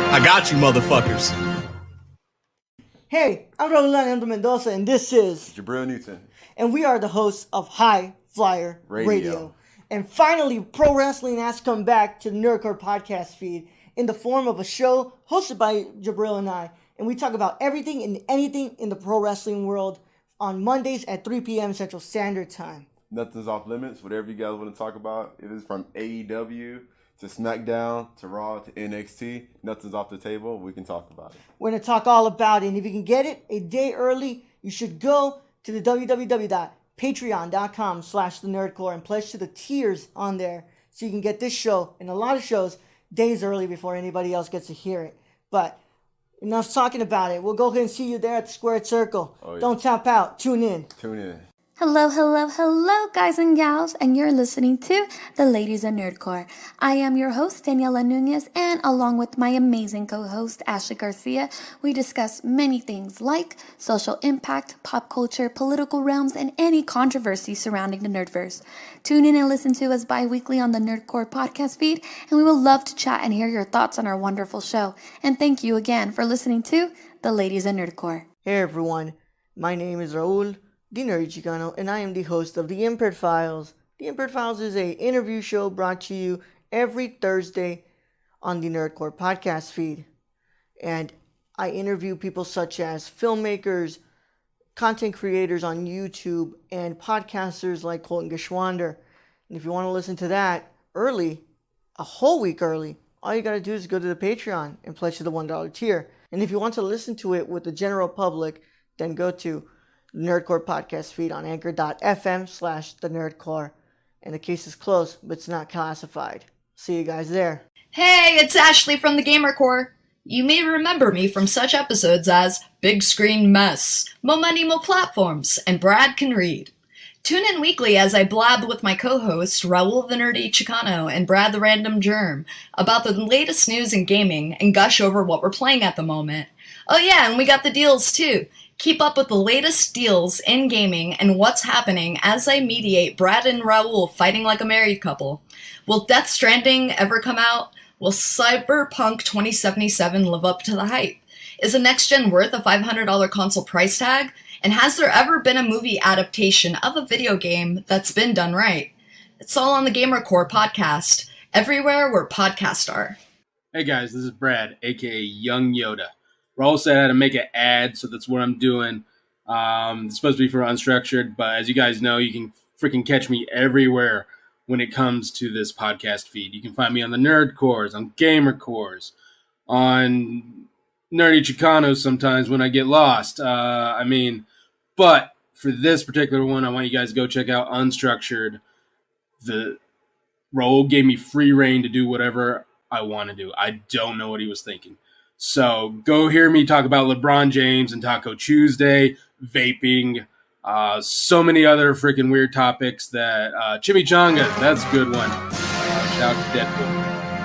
I got you, motherfuckers. Hey, I'm Raul Mendoza, and this is Jabril Newton. And we are the hosts of High Flyer Radio. And finally, pro wrestling has come back to the Nerdcore podcast feed in the form of a show hosted by Jabril and I. And we talk about everything and anything in the pro wrestling world on Mondays at 3 p.m. Central Standard Time. Nothing's off limits. Whatever you guys want to talk about, it is from AEW to SmackDown to Raw to NXT. Nothing's off the table. We can talk about it. We're going to talk all about it. And if you can get it a day early, you should go to the www.patreon.com/thenerdcore and pledge to the tiers on there so you can get this show and a lot of shows days early before anybody else gets to hear it. But enough talking about it. We'll go ahead and see you there at the Squared Circle. Oh, yeah. Don't tap out. Tune in. Hello, guys and gals, and you're listening to The Ladies of Nerdcore. I am your host, Daniela Nunez, and along with my amazing co-host, Ashley Garcia, we discuss many things like social impact, pop culture, political realms, and any controversy surrounding the Nerdverse. Tune in and listen to us bi-weekly on the Nerdcore podcast feed, and we will love to chat and hear your thoughts on our wonderful show. And thank you again for listening to The Ladies of Nerdcore. Hey everyone, my name is Raul the Nerdy Chicano, and I am the host of The Impaired Files. The Impaired Files is an interview show brought to you every Thursday on the Nerdcore podcast feed. And I interview people such as filmmakers, content creators on YouTube, and podcasters like Colton Geschwander. And if you want to listen to that early, a whole week early, all you got to do is go to the Patreon and pledge to the $1 tier. And if you want to listen to it with the general public, then go to Nerdcore podcast feed on anchor.fm/the Nerdcore. And the case is closed, but it's not classified. See you guys there. Hey, it's Ashley from the Gamer Core. You may remember me from such episodes as Big Screen Mess, Mo Money Mo Platforms, and Brad Can Read. Tune in weekly as I blab with my co-hosts Raul the Nerdy Chicano and Brad the Random Germ about the latest news in gaming and gush over what we're playing at the moment. Oh yeah, and we got the deals too. Keep up with the latest deals in gaming and what's happening as I mediate Brad and Raul fighting like a married couple. Will Death Stranding ever come out? Will Cyberpunk 2077 live up to the hype? Is a next-gen worth a $500 console price tag? And has there ever been a movie adaptation of a video game that's been done right? It's all on the Gamer Core podcast, everywhere where podcasts are. Hey guys, this is Brad, aka Young Yoda. Raul said I had to make an ad, so that's what I'm doing. It's supposed to be for Unstructured, but as you guys know, you can freaking catch me everywhere when it comes to this podcast feed. You can find me on the Nerd Cores, on Gamer Cores, on Nerdy Chicanos sometimes when I get lost. But for this particular one, I want you guys to go check out Unstructured. The Raul gave me free reign to do whatever I want to do. I don't know what he was thinking. So go hear me talk about LeBron James and Taco Tuesday, vaping, so many other freaking weird topics that Chimichangas, that's a good one. Shout out to Deadpool.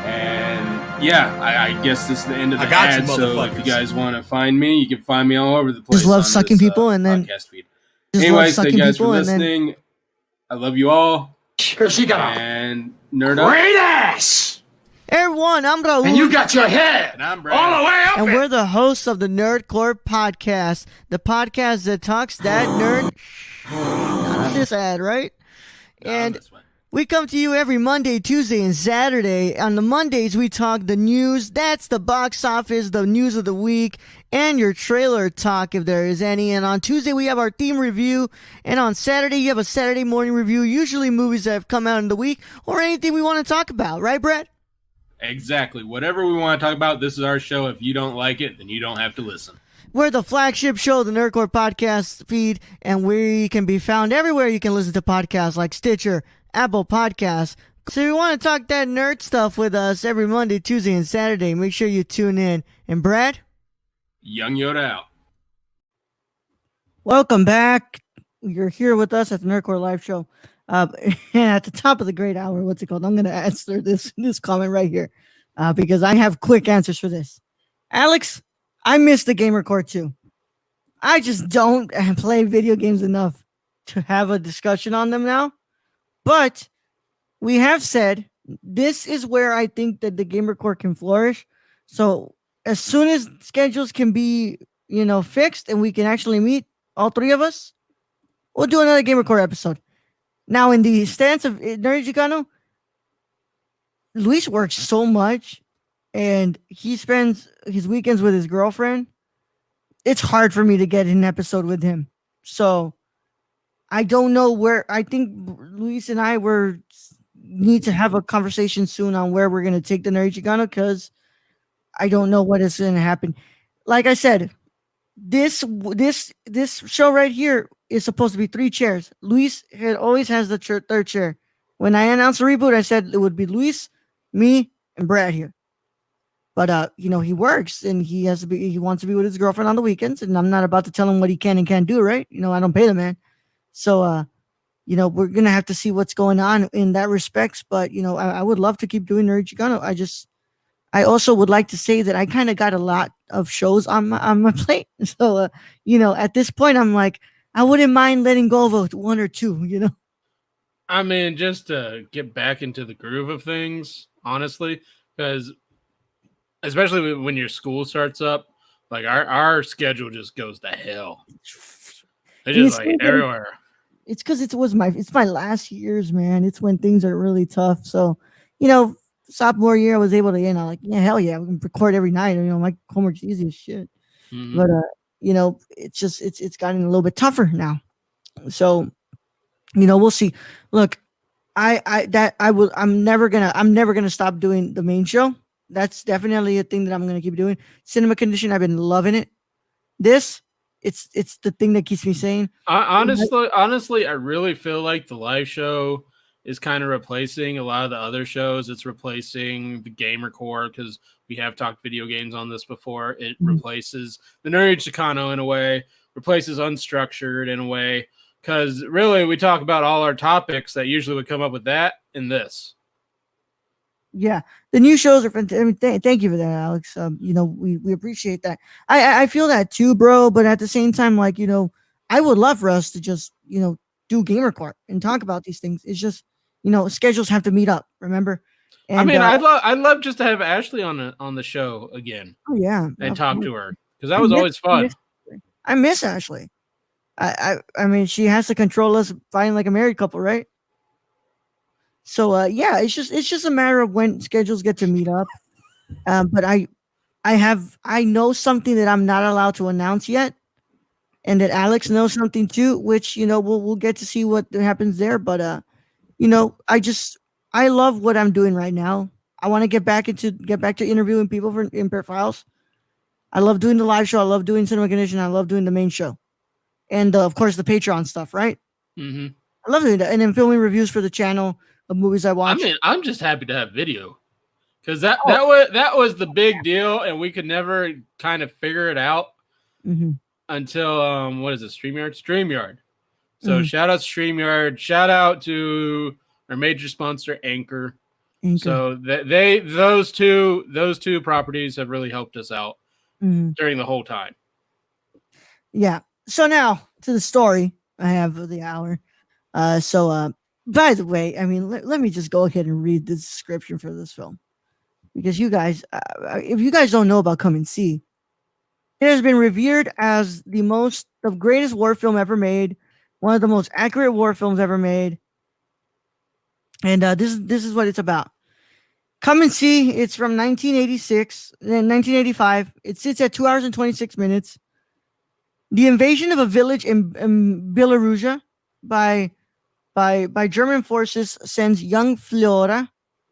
And yeah, I guess this is the end of the ad. So if you guys want to find me, you can find me all over the place. Just love sucking people and then podcast feed. Anyways, thank you guys for listening. I love you all. And nerd up. Great ass! Everyone, I'm Raul. And you got your head And I'm Brad. all the way up. And we're the hosts of the Nerdcore podcast, the podcast that talks that nerd. Not on this ad, right? And we come to you every Monday, Tuesday, and Saturday. On the Mondays, we talk the news. That's the box office, the news of the week, and your trailer talk if there is any. And on Tuesday, we have our theme review. And on Saturday, you have a Saturday morning review, usually movies that have come out in the week or anything we want to talk about. Right, Brett? Exactly. Whatever we want to talk about, this is our show. If you don't like it, then you don't have to listen. We're the flagship show of the Nerdcore podcast feed, and we can be found everywhere you can listen to podcasts like Stitcher, Apple Podcasts. So if you want to talk that nerd stuff with us every Monday, Tuesday, and Saturday, make sure you tune in. And Brad? Young Yoda out. Welcome back. You're here with us at the Nerdcore Live Show. Uh, and at the top of the great hour, what's it called? I'm going to answer this comment right here because I have quick answers for this. Alex, I miss the gamer core too. I just don't play video games enough to have a discussion on them now. But we have said this is where I think that the gamer core can flourish. So as soon as schedules can be, fixed and we can actually meet all three of us, we'll do another gamer core episode. Now, in the stance of Nerdy Chicano, Luis works so much and he spends his weekends with his girlfriend. It's hard for me to get an episode with him. So I don't know where. I think Luis and I need to have a conversation soon on where we're going to take the Nerdy Chicano because I don't know what is going to happen. Like I said, this show right here is supposed to be 3 chairs. Luis always has the third chair. When I announced the reboot, I said it would be Luis, me, and Brad here. But he works and he wants to be with his girlfriend on the weekends, and I'm not about to tell him what he can and can't do, right? I don't pay the man. So we're gonna have to see what's going on in that respects. But I would love to keep doing Nerdy Chicano. I also would like to say that I kind of got a lot of shows on my plate. So at this point I'm like, I wouldn't mind letting go of 1 or 2, I mean, just to get back into the groove of things, honestly, because especially when your school starts up, like our schedule just goes to hell. It's just like everywhere. It's because it's my last year's, man. It's when things are really tough. So, sophomore year I was able to, hell yeah, we can record every night. My homework's easy as shit. Mm-hmm. But it's just it's gotten a little bit tougher now. So, we'll see. Look, I'm never gonna stop doing the main show. That's definitely a thing that I'm gonna keep doing. Cinema Condition, I've been loving it. It's the thing that keeps me sane. Honestly, I really feel like the live show is kind of replacing a lot of the other shows. It's replacing the gamer core because we have talked video games on this before. It replaces the Nerdy Chicano in a way, replaces Unstructured in a way. Because really, we talk about all our topics that usually would come up with that in this. Yeah, the new shows are fantastic. Thank you for that, Alex. We appreciate that. I feel that too, bro. But at the same time, I would love for us to just do Gamer Court and talk about these things. It's just schedules have to meet up. Remember? And, I mean, I'd love just to have Ashley on the show again. Oh yeah, and talk to her because that was always fun. I miss Ashley. I mean, she has to control us fighting like a married couple, right? So yeah, it's just a matter of when schedules get to meet up. But I know something that I'm not allowed to announce yet, and that Alex knows something too, which we'll get to see what happens there. But I love what I'm doing right now. I want to get back to interviewing people for Impaired Files. I love doing the live show. I love doing Cinema Condition. I love doing the main show, and of course the Patreon stuff, right? Mm-hmm. I love doing that, and then filming reviews for the channel of movies I watch. I mean, I'm just happy to have video because that was the big deal, and we could never kind of figure it out until what is it, StreamYard. So shout out to StreamYard. Shout out to our major sponsor, Anchor. So those two properties have really helped us out during the whole time. Yeah. So now to the story I have of the hour. By the way, I mean, let me just go ahead and read the description for this film. Because you guys, if you guys don't know about Come and See, it has been revered as the greatest war film ever made, one of the most accurate war films ever made. And this is what it's about. Come and See, it's from 1986 and 1985. It sits at 2 hours and 26 minutes. The invasion of a village in Belarusia by German forces sends young Flora,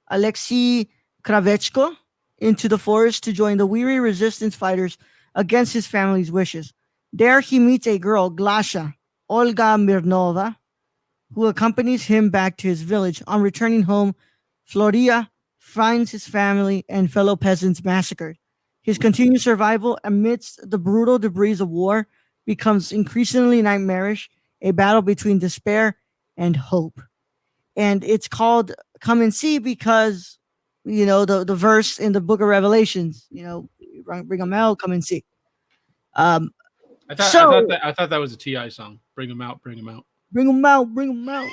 Alexei Kravechko, into the forest to join the weary resistance fighters against his family's wishes. There he meets a girl, Glasha, Olga Mirnova, who accompanies him back to his village. On returning home, Floria finds his family and fellow peasants massacred. His continued survival amidst the brutal debris of war becomes increasingly nightmarish, a battle between despair and hope. and it's called "Come and See" because the verse in the Book of Revelations. Bring them out, come and see. I thought that was a Ti song. Bring them out, bring them out. Bring them out, bring them out.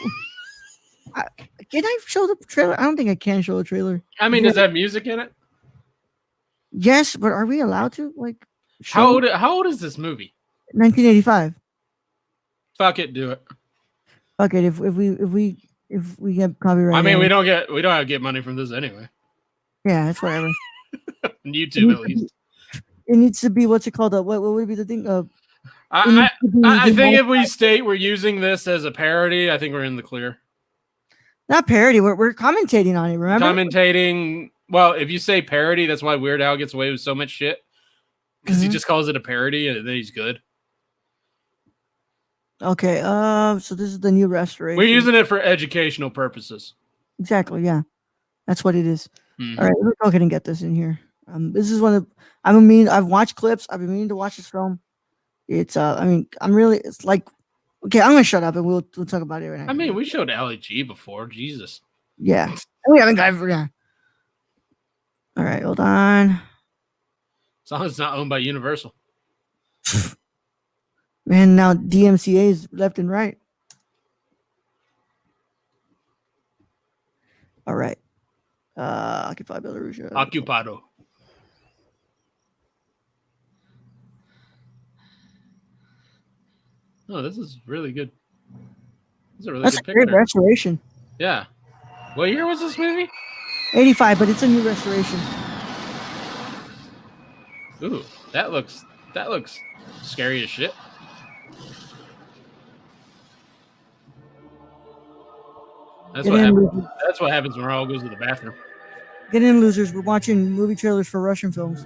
Can I show the trailer? I don't think I can show the trailer. I mean, does that have music in it? Yes, but are we allowed to? How old is this movie? 1985. Fuck it, do it. Fuck it. If we get copyright. I mean, we don't have to get money from this anyway. Yeah, that's whatever. YouTube at least. It needs to be what's it called? What would be the thing? I think if we state we're using this as a parody, I think we're in the clear. Not parody. We're commentating on it. Remember? Commentating. Well, if you say parody, that's why Weird Al gets away with so much shit because he just calls it a parody and then he's good. Okay. So this is the new restoration. We're using it for educational purposes. Exactly. Yeah, that's what it is. All right, let's go ahead and get this in here. This is one of I've watched clips. I've been meaning to watch this film. It's it's like, okay, I'm gonna shut up and we'll talk about it right now. I mean, we showed LG before. Jesus. Yeah, we haven't got it. Yeah. All right, hold on. As long as it's not owned by Universal. Man, now DMCA is left and right. All right. Occupy Belarusia. Occupado. Oh, this is really good. This is a really That's good a great picture. restoration. Yeah. What year was this movie? 85, but it's a new restoration. Ooh, that looks scary as shit. That's what happens when Raul goes to the bathroom. Get in, losers. We're watching movie trailers for Russian films.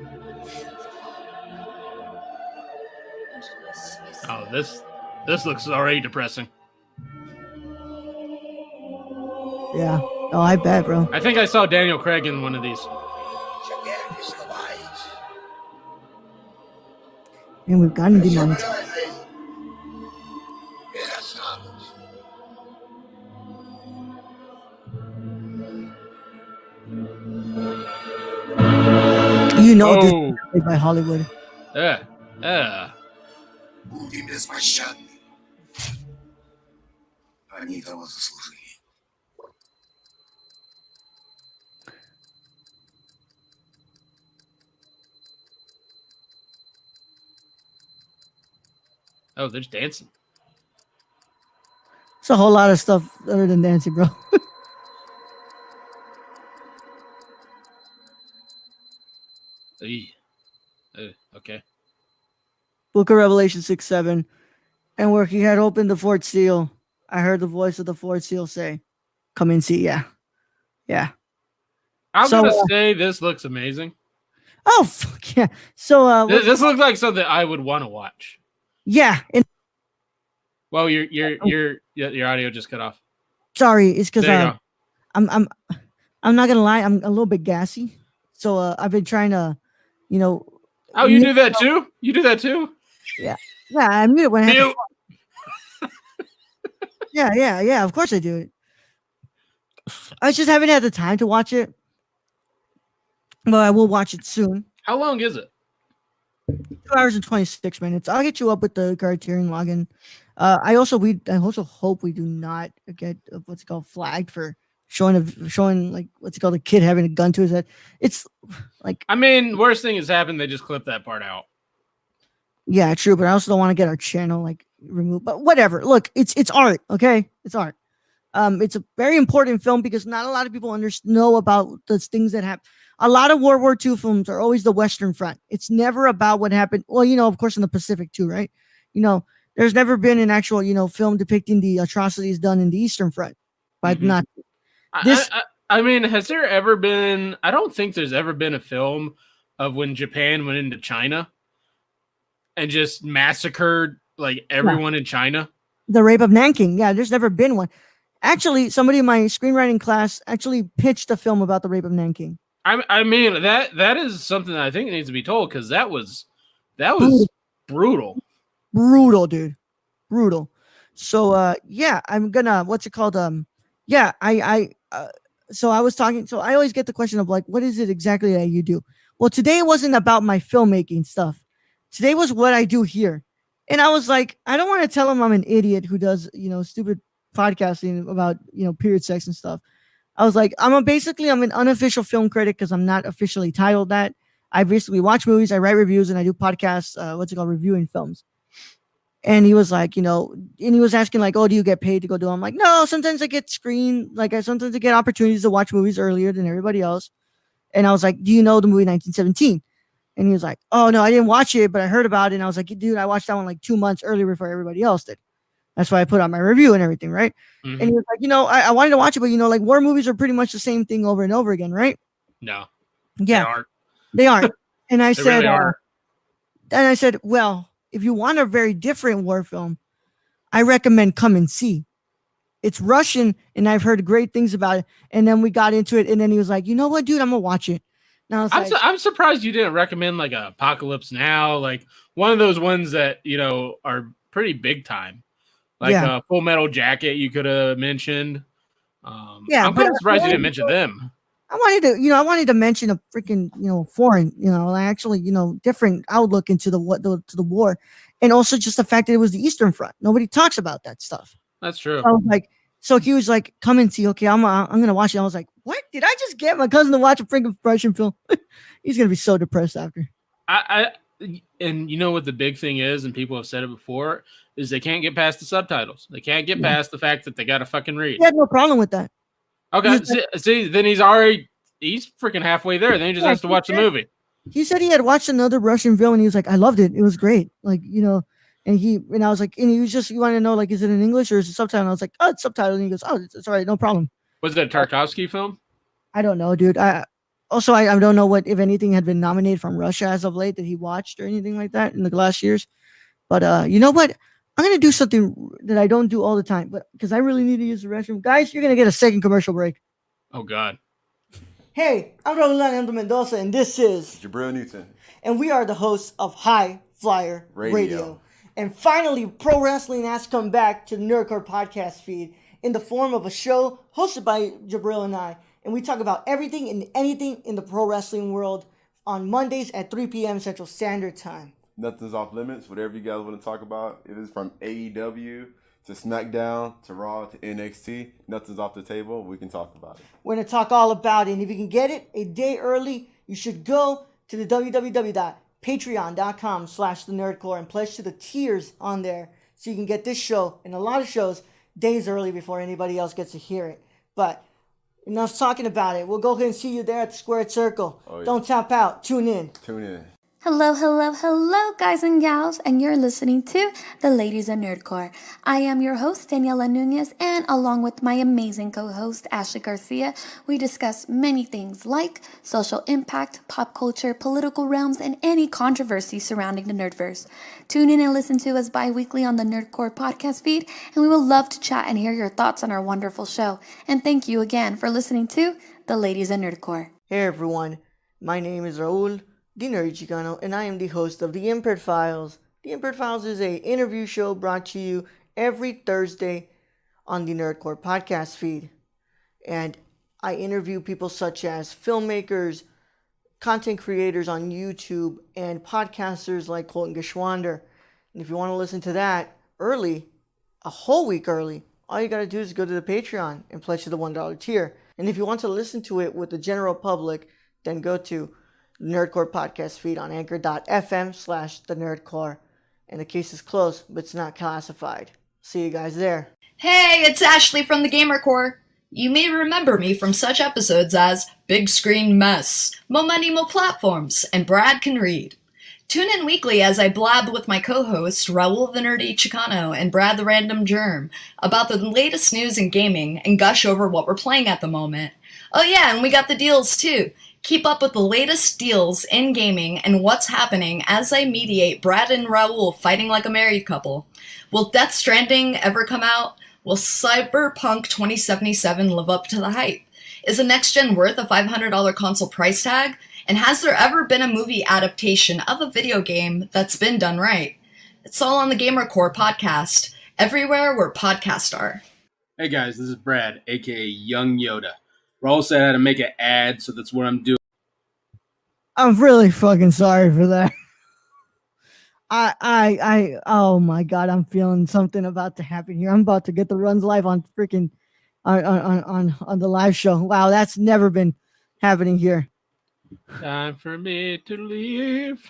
Oh, this looks already depressing. Yeah. Oh, I bet, bro. I think I saw Daniel Craig in one of these. And we've gotten demonetized. This is made by Hollywood. Yeah. Oh, there's dancing. It's a whole lot of stuff other than dancing, bro. Okay. Book of Revelation 6:7. And where he had opened the fourth seal, I heard the voice of the fourth seal say, "Come and see." Yeah. I'm gonna say this looks amazing. Oh fuck yeah! So this looks like something I would want to watch. Yeah. Well, your audio just cut off. Sorry, it's because I'm not gonna lie, I'm a little bit gassy. So I've been trying to, Oh, you do that too? You do that too? Yeah, I mute it when I have to. Yeah. Of course I do it. I just haven't had the time to watch it, but I will watch it soon. How long is it? 2 hours and 26 minutes. I'll get you up with the Criterion login. I also hope we do not get what's it called flagged for showing like what's it called, a kid having a gun to his head. It's like, I mean, worst thing has happened. They just clipped that part out. Yeah, true. But I also don't want to get our channel like removed. But whatever. Look, it's art. Okay, it's art. It's a very important film because not a lot of people know about the things that happen. A lot of World War II films are always the Western Front. It's never about what happened. Well, of course, in the Pacific too, right? There's never been an actual, film depicting the atrocities done in the Eastern Front by not this. I mean, has there ever been? I don't think there's ever been a film of when Japan went into China and just massacred like everyone in China. The rape of Nanking. Yeah, there's never been one. Actually, somebody in my screenwriting class actually pitched a film about the rape of Nanking. I mean that is something that I think needs to be told because that was brutal. Brutal, dude. Brutal. So yeah, I'm gonna yeah, so I was talking. So I always get the question of like, what is it exactly that you do? Well, today it wasn't about my filmmaking stuff. Today was what I do here, and I was like, I don't want to tell him I'm an idiot who does stupid podcasting about period sex and stuff. I was like, I'm an unofficial film critic because I'm not officially titled that. I basically watch movies, I write reviews, and I do podcasts. Reviewing films. And he was like, and he was asking like, oh, do you get paid to go do it? I'm like, no, sometimes I get screened. Like sometimes I get opportunities to watch movies earlier than everybody else. And I was like, do you know the movie 1917? And he was like, oh, no, I didn't watch it, but I heard about it. And I was like, dude, I watched that one like 2 months earlier before everybody else did. That's why I put out my review and everything, right? Mm-hmm. And he was like, I wanted to watch it, but like war movies are pretty much the same thing over and over again, right? No. Yeah. They aren't. And I said, really and I said, well, if you want a very different war film, I recommend Come and See. It's Russian, and I've heard great things about it. And then we got into it, and then he was like, you know what, dude, I'm going to watch it. Now I'm surprised you didn't recommend like Apocalypse Now, like one of those ones that, are pretty big time. Like Full Metal Jacket you could have mentioned. I'm kind of surprised you didn't mention them. I wanted to mention a freaking, foreign, actually, different outlook into the war. And also just the fact that it was the Eastern Front. Nobody talks about that stuff. That's true. I was like, so he was like, come and see. Okay, I'm going to watch it. I was like, what? Did I just get my cousin to watch a freaking Russian film? He's going to be so depressed after. And you know what the big thing is, and people have said it before, is they can't get past the subtitles. They can't get past the fact that they got to fucking read. He had no problem with that. Okay, see, then he's freaking halfway there. Then he just has to watch the movie. He said he had watched another Russian film, and he was like, I loved it. It was great. Like, and I was like, and he was just, you want to know, like, is it in English or is it subtitled? And I was like, oh, it's subtitled. And he goes, oh, it's all right. No problem. Was it a Tarkovsky film? I don't know, dude. I don't know if anything had been nominated from Russia as of late that he watched or anything like that in the last years. But you know what? I'm going to do something that I don't do all the time, but because I really need to use the restroom. Guys, you're going to get a second commercial break. Oh, God. Hey, I'm Rolando Mendoza, and this is Jabril Newton. And we are the hosts of High Flyer Radio. And finally, pro wrestling has come back to the Nerdcore podcast feed in the form of a show hosted by Jabril and I. And we talk about everything and anything in the pro wrestling world on Mondays at 3 p.m. Central Standard Time. Nothing's off limits. Whatever you guys want to talk about, it is from AEW to SmackDown to Raw to NXT. Nothing's off the table. We can talk about it. We're going to talk all about it. And if you can get it a day early, you should go to the www.patreon.com/thenerdcore and pledge to the tiers on there so you can get this show and a lot of shows days early before anybody else gets to hear it. But enough talking about it. We'll go ahead and see you there at the Squared Circle. Oh, yeah. Don't tap out. Tune in. Hello, guys and gals, and you're listening to The Ladies of Nerdcore. I am your host, Daniela Nunez, and along with my amazing co-host, Ashley Garcia, we discuss many things like social impact, pop culture, political realms, and any controversy surrounding the Nerdverse. Tune in and listen to us bi-weekly on the Nerdcore podcast feed, and we will love to chat and hear your thoughts on our wonderful show. And thank you again for listening to The Ladies of Nerdcore. Hey everyone, my name is Raul the Nerd Chicano, and I am the host of The Impaired Files. The Impaired Files is an interview show brought to you every Thursday on the Nerdcore podcast feed. And I interview people such as filmmakers, content creators on YouTube, and podcasters like Colton Geschwander. And if you want to listen to that early, a whole week early, all you got to do is go to the Patreon and pledge to the $1 tier. And if you want to listen to it with the general public, then go to Nerdcore podcast feed on anchor.fm/the Nerdcore. And the case is closed, but it's not classified. See you guys there. Hey, it's Ashley from the Gamer Core. You may remember me from such episodes as Big Screen Mess, Mo Money Mo Platforms, and Brad Can Read. Tune in weekly as I blab with my co-hosts Raul the Nerdy Chicano and Brad the Random Germ about the latest news in gaming and gush over what we're playing at the moment. Oh yeah, and we got the deals too. Keep up with the latest deals in gaming and what's happening as I mediate Brad and Raul fighting like a married couple. Will Death Stranding ever come out? Will Cyberpunk 2077 live up to the hype? Is a next-gen worth a $500 console price tag? And has there ever been a movie adaptation of a video game that's been done right? It's all on the Gamer Core podcast, everywhere where podcasts are. Hey guys, this is Brad, aka Young Yoda. Raul said I had to make an ad, so that's what I'm doing. I'm really fucking sorry for that. Oh my god, I'm feeling something about to happen here. I'm about to get the runs live on freaking on the live show. Wow, that's never been happening here. Time for me to leave.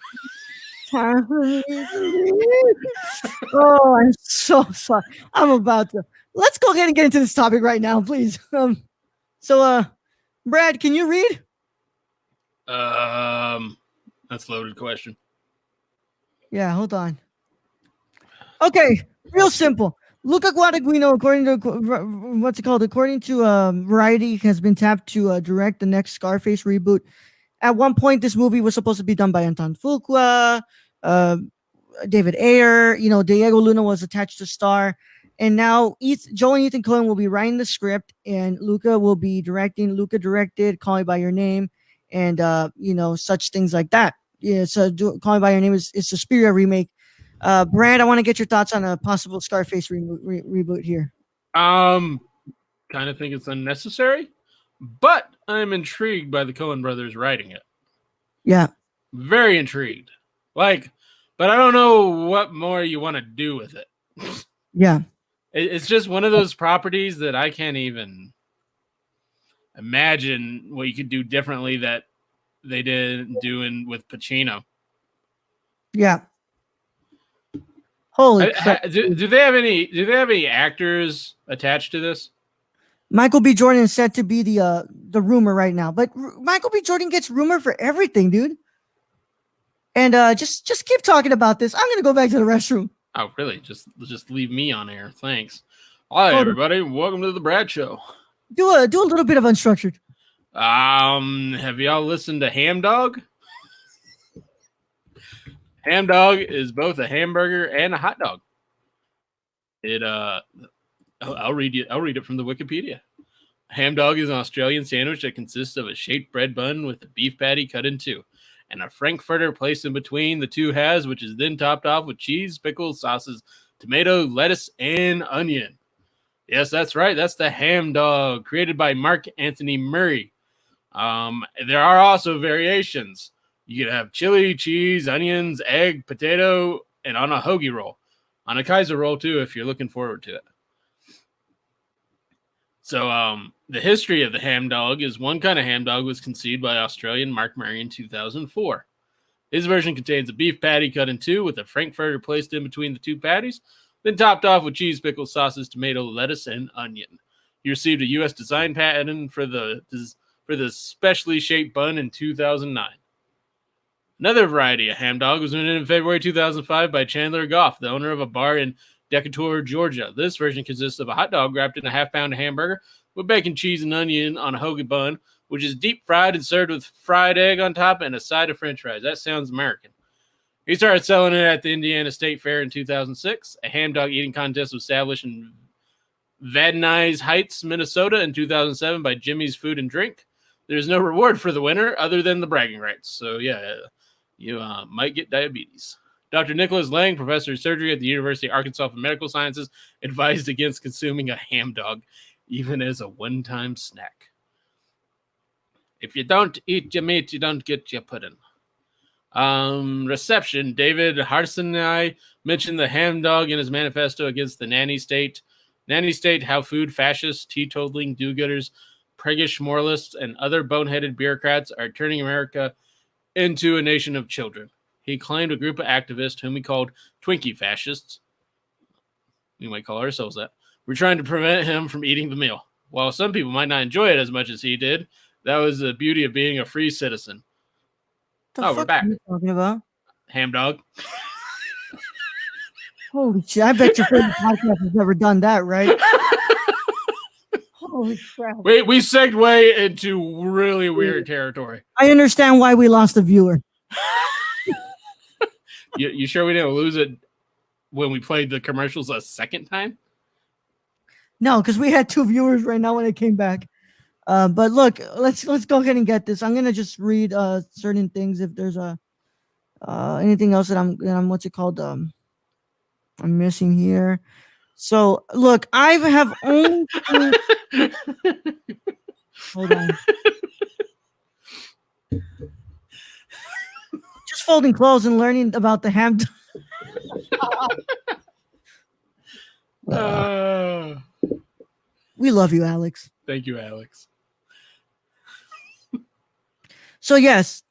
Time for me to leave. Oh, I'm so sorry. I'm about to. Let's go ahead and get into this topic right now, please. Brad, can you read? That's a loaded question. Yeah, hold on. Okay, real simple. Luca Guadagnino, according to what's it called? According to Variety, has been tapped to direct the next Scarface reboot. At one point, this movie was supposed to be done by Anton Fuqua, David Ayer. Diego Luna was attached to star, and now Joe and Ethan Coen will be writing the script, and Luca will be directing. Luca directed "Call Me by Your Name," and such things like that. Yeah, so "Call Me by Your Name" is Suspiria remake. Brad, I want to get your thoughts on a possible Scarface reboot here. Kind of think it's unnecessary, but I'm intrigued by the Coen brothers writing it. Yeah, very intrigued. But I don't know what more you want to do with it. Yeah, it's just one of those properties that I can't even imagine what you could do differently that they didn't do with Pacino. Yeah. Holy crap. Do they have any actors attached to this? Michael B. Jordan is said to be the rumor right now, but Michael B. Jordan gets rumor for everything, dude. And just keep talking about this. I'm gonna go back to the restroom. Oh, really? Just leave me on air. Thanks. Hi, everybody. Welcome to the Brad Show. Do a little bit of Unstructured. Have y'all listened to Ham Dog? Ham Dog is both a hamburger and a hot dog. I'll read it from the Wikipedia. A ham dog is an Australian sandwich that consists of a shaped bread bun with a beef patty cut in two, and a frankfurter placed in between the two halves, which is then topped off with cheese, pickles, sauces, tomato, lettuce, and onion. Yes, that's right. That's the Ham Dog, created by Mark Anthony Murray. There are also variations. You could have chili, cheese, onions, egg, potato, and on a hoagie roll. On a Kaiser roll, too, if you're looking forward to it. So, the history of the ham dog is one kind of ham dog was conceived by Australian Mark Murray in 2004. His version contains a beef patty cut in two with a frankfurter placed in between the two patties, then topped off with cheese, pickles, sauces, tomato, lettuce, and onion. He received a U.S. design patent for the specially shaped bun in 2009. Another variety of ham dog was invented in February 2005 by Chandler Goff, the owner of a bar in Decatur, Georgia. This version consists of a hot dog wrapped in a half-pound hamburger with bacon, cheese, and onion on a hoagie bun, which is deep fried and served with fried egg on top and a side of french fries. That sounds American. He started selling it at the Indiana State Fair in 2006. A ham dog eating contest was established in Van Nuys Heights, Minnesota in 2007 by Jimmy's Food and Drink. There's no reward for the winner other than the bragging rights. So, yeah, you might get diabetes. Dr. Nicholas Lang, professor of surgery at the University of Arkansas for Medical Sciences, advised against consuming a ham dog, even as a one-time snack. If you don't eat your meat, you don't get your pudding. Reception. David Harsanyi mentioned the ham dog in his manifesto against the nanny state. Nanny state, how food fascists, teetotaling do-gooders, priggish moralists, and other boneheaded bureaucrats are turning America into a nation of children. He claimed a group of activists, whom he called Twinkie fascists, we might call ourselves that, were trying to prevent him from eating the meal. While some people might not enjoy it as much as he did, that was the beauty of being a free citizen. We're back. What are you talking about? Ham dog. Holy shit, I bet your favorite podcast has never done that, right? Holy crap. We segue into really weird territory. I understand why we lost a viewer. You sure we didn't lose it when we played the commercials a second time? No, because we had 2 viewers right now when it came back. But look, let's go ahead and get this. I'm gonna just read certain things. If there's anything else that I'm I'm missing here. So look, I have only seen. Hold on. Just folding clothes and learning about the ham. We love you, Alex. Thank you, Alex. So yes.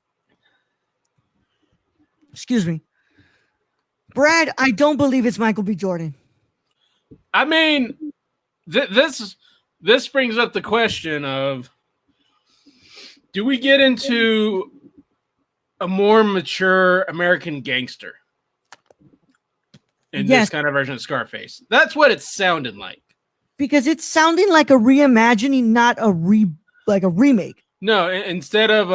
Excuse me. Brad, I don't believe it's Michael B. Jordan. I mean, this brings up the question of, do we get into a more mature American gangster in this kind of version of Scarface? That's what it sounded like. Because it's sounding like a reimagining, not a remake. No, instead of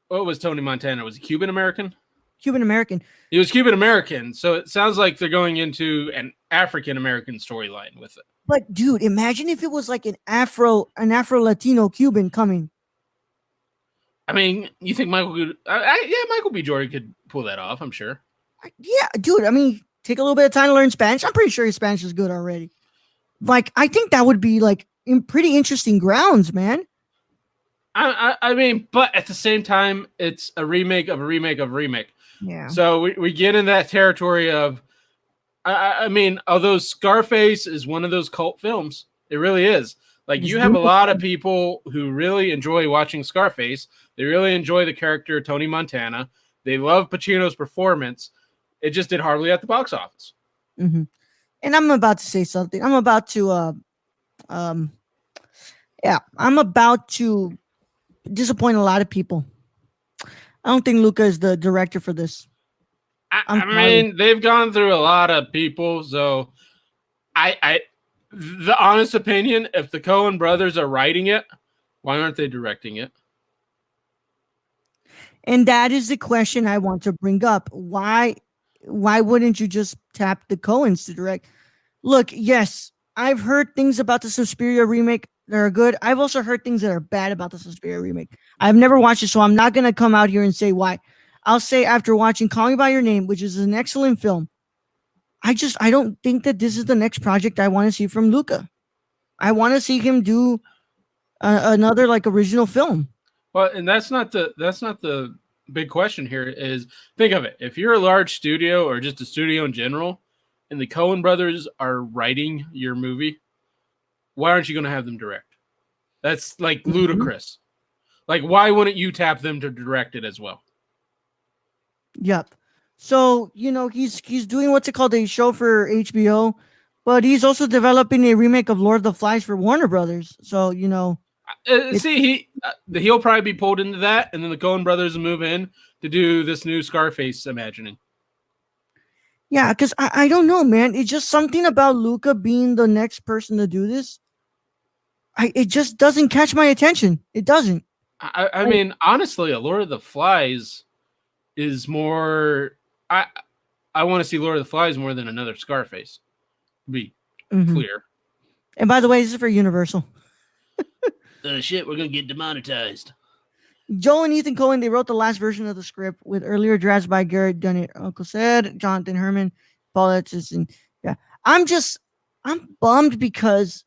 what was Tony Montana? Was he Cuban American? Cuban American. He was Cuban American, so it sounds like they're going into an African American storyline with it. But dude, imagine if it was like an Afro Latino Cuban coming. I mean, you think Michael B. Jordan could pull that off, I'm sure. Yeah, dude. I mean, take a little bit of time to learn Spanish. I'm pretty sure his Spanish is good already. Like, I think that would be like in pretty interesting grounds, man. I mean, but at the same time, it's a remake of a remake of a remake. Yeah. So we get in that territory of, I mean, although Scarface is one of those cult films, it really is. Like, you have a lot of people who really enjoy watching Scarface. They really enjoy the character Tony Montana. They love Pacino's performance. It just did horribly at the box office. Mm-hmm. And I'm about to say something. I'm about to disappoint a lot of people. I don't think Luca is the director for this. I mean, they've gone through a lot of people, so the honest opinion, if the Coen brothers are writing it, why aren't they directing it? And that is the question I want to bring up. Why wouldn't you just tap the Coens to direct? Look, yes, I've heard things about the Suspiria remake that are good. I've also heard things that are bad about the Suspiria remake. I've never watched it, so I'm not going to come out here and say why. I'll say after watching Call Me By Your Name, which is an excellent film, I don't think that this is the next project I want to see from Luca. I want to see him do another like original film. Well, and that's not the big question here. Is think of it. If you're a large studio or just a studio in general, and the Coen brothers are writing your movie, why aren't you going to have them direct? That's like ludicrous. Like, why wouldn't you tap them to direct it as well? Yep. So, he's doing what's it called, a show for HBO, but he's also developing a remake of Lord of the Flies for Warner Brothers. So, he'll probably be pulled into that, and then the Coen brothers will move in to do this new Scarface imagining. Yeah, because I don't know, man. It's just something about Luca being the next person to do this. It just doesn't catch my attention. It doesn't. I mean, honestly, a Lord of the Flies is more. I want to see Lord of the Flies more than another Scarface. Be clear. And by the way, this is for Universal. Shit, we're gonna get demonetized. Joel and Ethan Coen, they wrote the last version of the script with earlier drafts by Garrett Dunnet, Uncle Said, Jonathan Herman, Paul Ettis, and yeah. I'm bummed because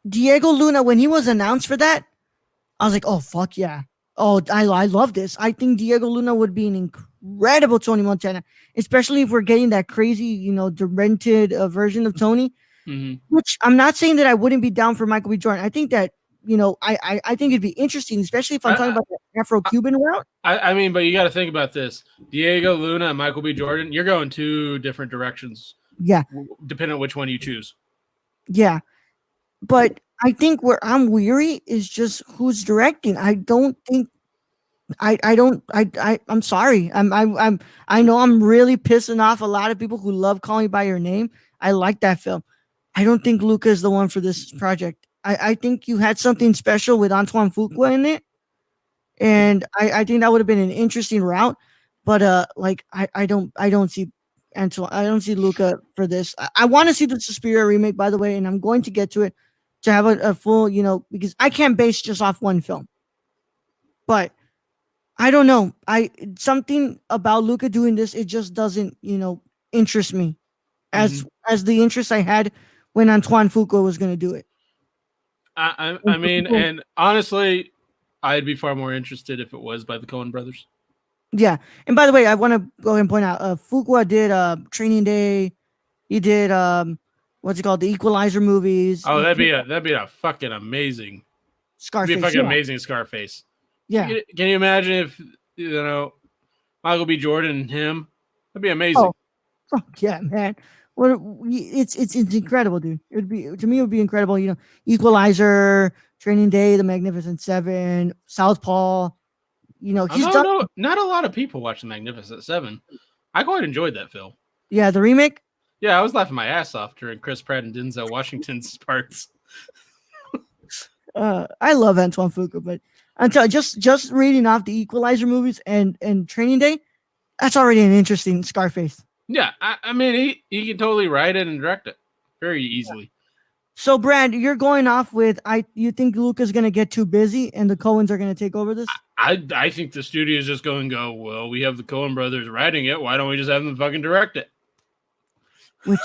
Diego Luna, when he was announced for that, I was like, oh fuck yeah. Oh, I love this. I think Diego Luna would be an incredible Tony Montana, especially if we're getting that crazy, demented version of Tony. Which I'm not saying that I wouldn't be down for Michael B. Jordan. I think that I think it'd be interesting, especially if I'm talking about the Afro-Cuban route. I mean, but you got to think about this: Diego Luna and Michael B. Jordan. You're going two different directions. Yeah, depending on which one you choose. Yeah, but I think where I'm weary is just who's directing. I don't think. I'm sorry. I know I'm really pissing off a lot of people who love Call Me By Your Name. I like that film. I don't think Luca is the one for this project. I think you had something special with Antoine Fuqua in it, and I think that would have been an interesting route. But I don't see Antoine. I don't see Luca for this. I want to see the Suspiria remake, by the way, and I'm going to get to it to have a full, because I can't base just off one film. But I don't know. Something about Luca doing this, it just doesn't, interest me as as the interest I had when Antoine Fuqua was going to do it. I mean, and honestly, I'd be far more interested if it was by the Coen brothers. Yeah, and by the way, I want to go ahead and point out, Fuqua did Training Day. He did what's it called, the Equalizer movies. Oh, that'd be a fucking amazing Scarface. That'd be a fucking amazing Scarface. Yeah. Can you imagine if Michael B. Jordan and him? That'd be amazing. Oh, fuck yeah, man. It's incredible, dude. It would be incredible. Equalizer, Training Day, The Magnificent Seven, Southpaw. He's done. No, not a lot of people watch The Magnificent Seven. I quite enjoyed that film. Yeah, the remake. Yeah, I was laughing my ass off during Chris Pratt and Denzel Washington's parts. I love Antoine Fuqua, but until just reading off the Equalizer movies and Training Day, that's already an interesting Scarface. Yeah, I mean he can totally write it and direct it very easily. So, Brad, you're going off with you think Luca's going to get too busy and the Coens are going to take over this? I think the studio is just going to go, well, we have the Coen brothers writing it. Why don't we just have them fucking direct it? Which,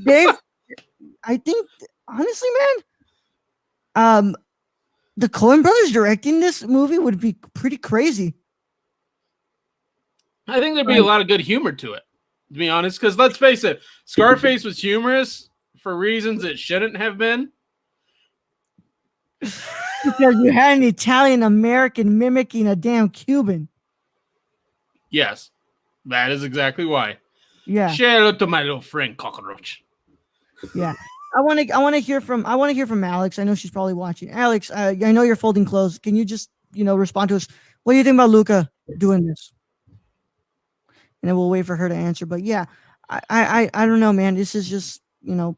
Dave, I think, honestly, man, the Coen brothers directing this movie would be pretty crazy. I think there'd be a lot of good humor to it, to be honest, because let's face it, Scarface was humorous for reasons it shouldn't have been. Because you had an Italian American mimicking a damn Cuban. Yes, that is exactly why. Yeah. Say hello to my little friend Cockroach. Yeah. I want to hear from Alex. I know she's probably watching. Alex, I know you're folding clothes. Can you just respond to us? What do you think about Luca doing this? And then we'll wait for her to answer. But yeah, I don't know, man. This is just I'm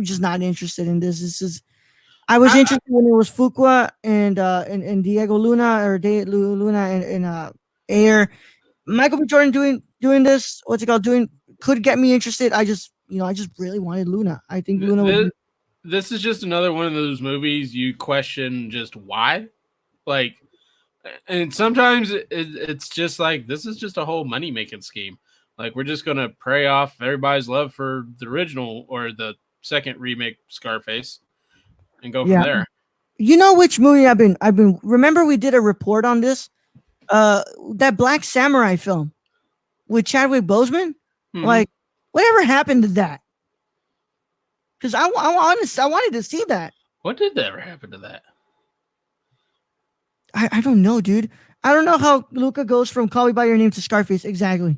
just not interested in this. I was interested when it was Fuqua and Diego Luna Luna and Ayer. Michael B. Jordan doing this. What's it called? Could get me interested. I just really wanted Luna. I think Luna. This is just another one of those movies you question just why, and sometimes it's just like this is just a whole money making scheme. Like we're just gonna prey off everybody's love for the original or the second remake Scarface, and go from there. You know which movie I've been. Remember we did a report on this, that Black Samurai film with Chadwick Boseman. Mm-hmm. Like, whatever happened to that? Because I wanted to see that. What did ever happen to that? I don't know, dude. I don't know how Luca goes from Call Me by Your Name to Scarface exactly.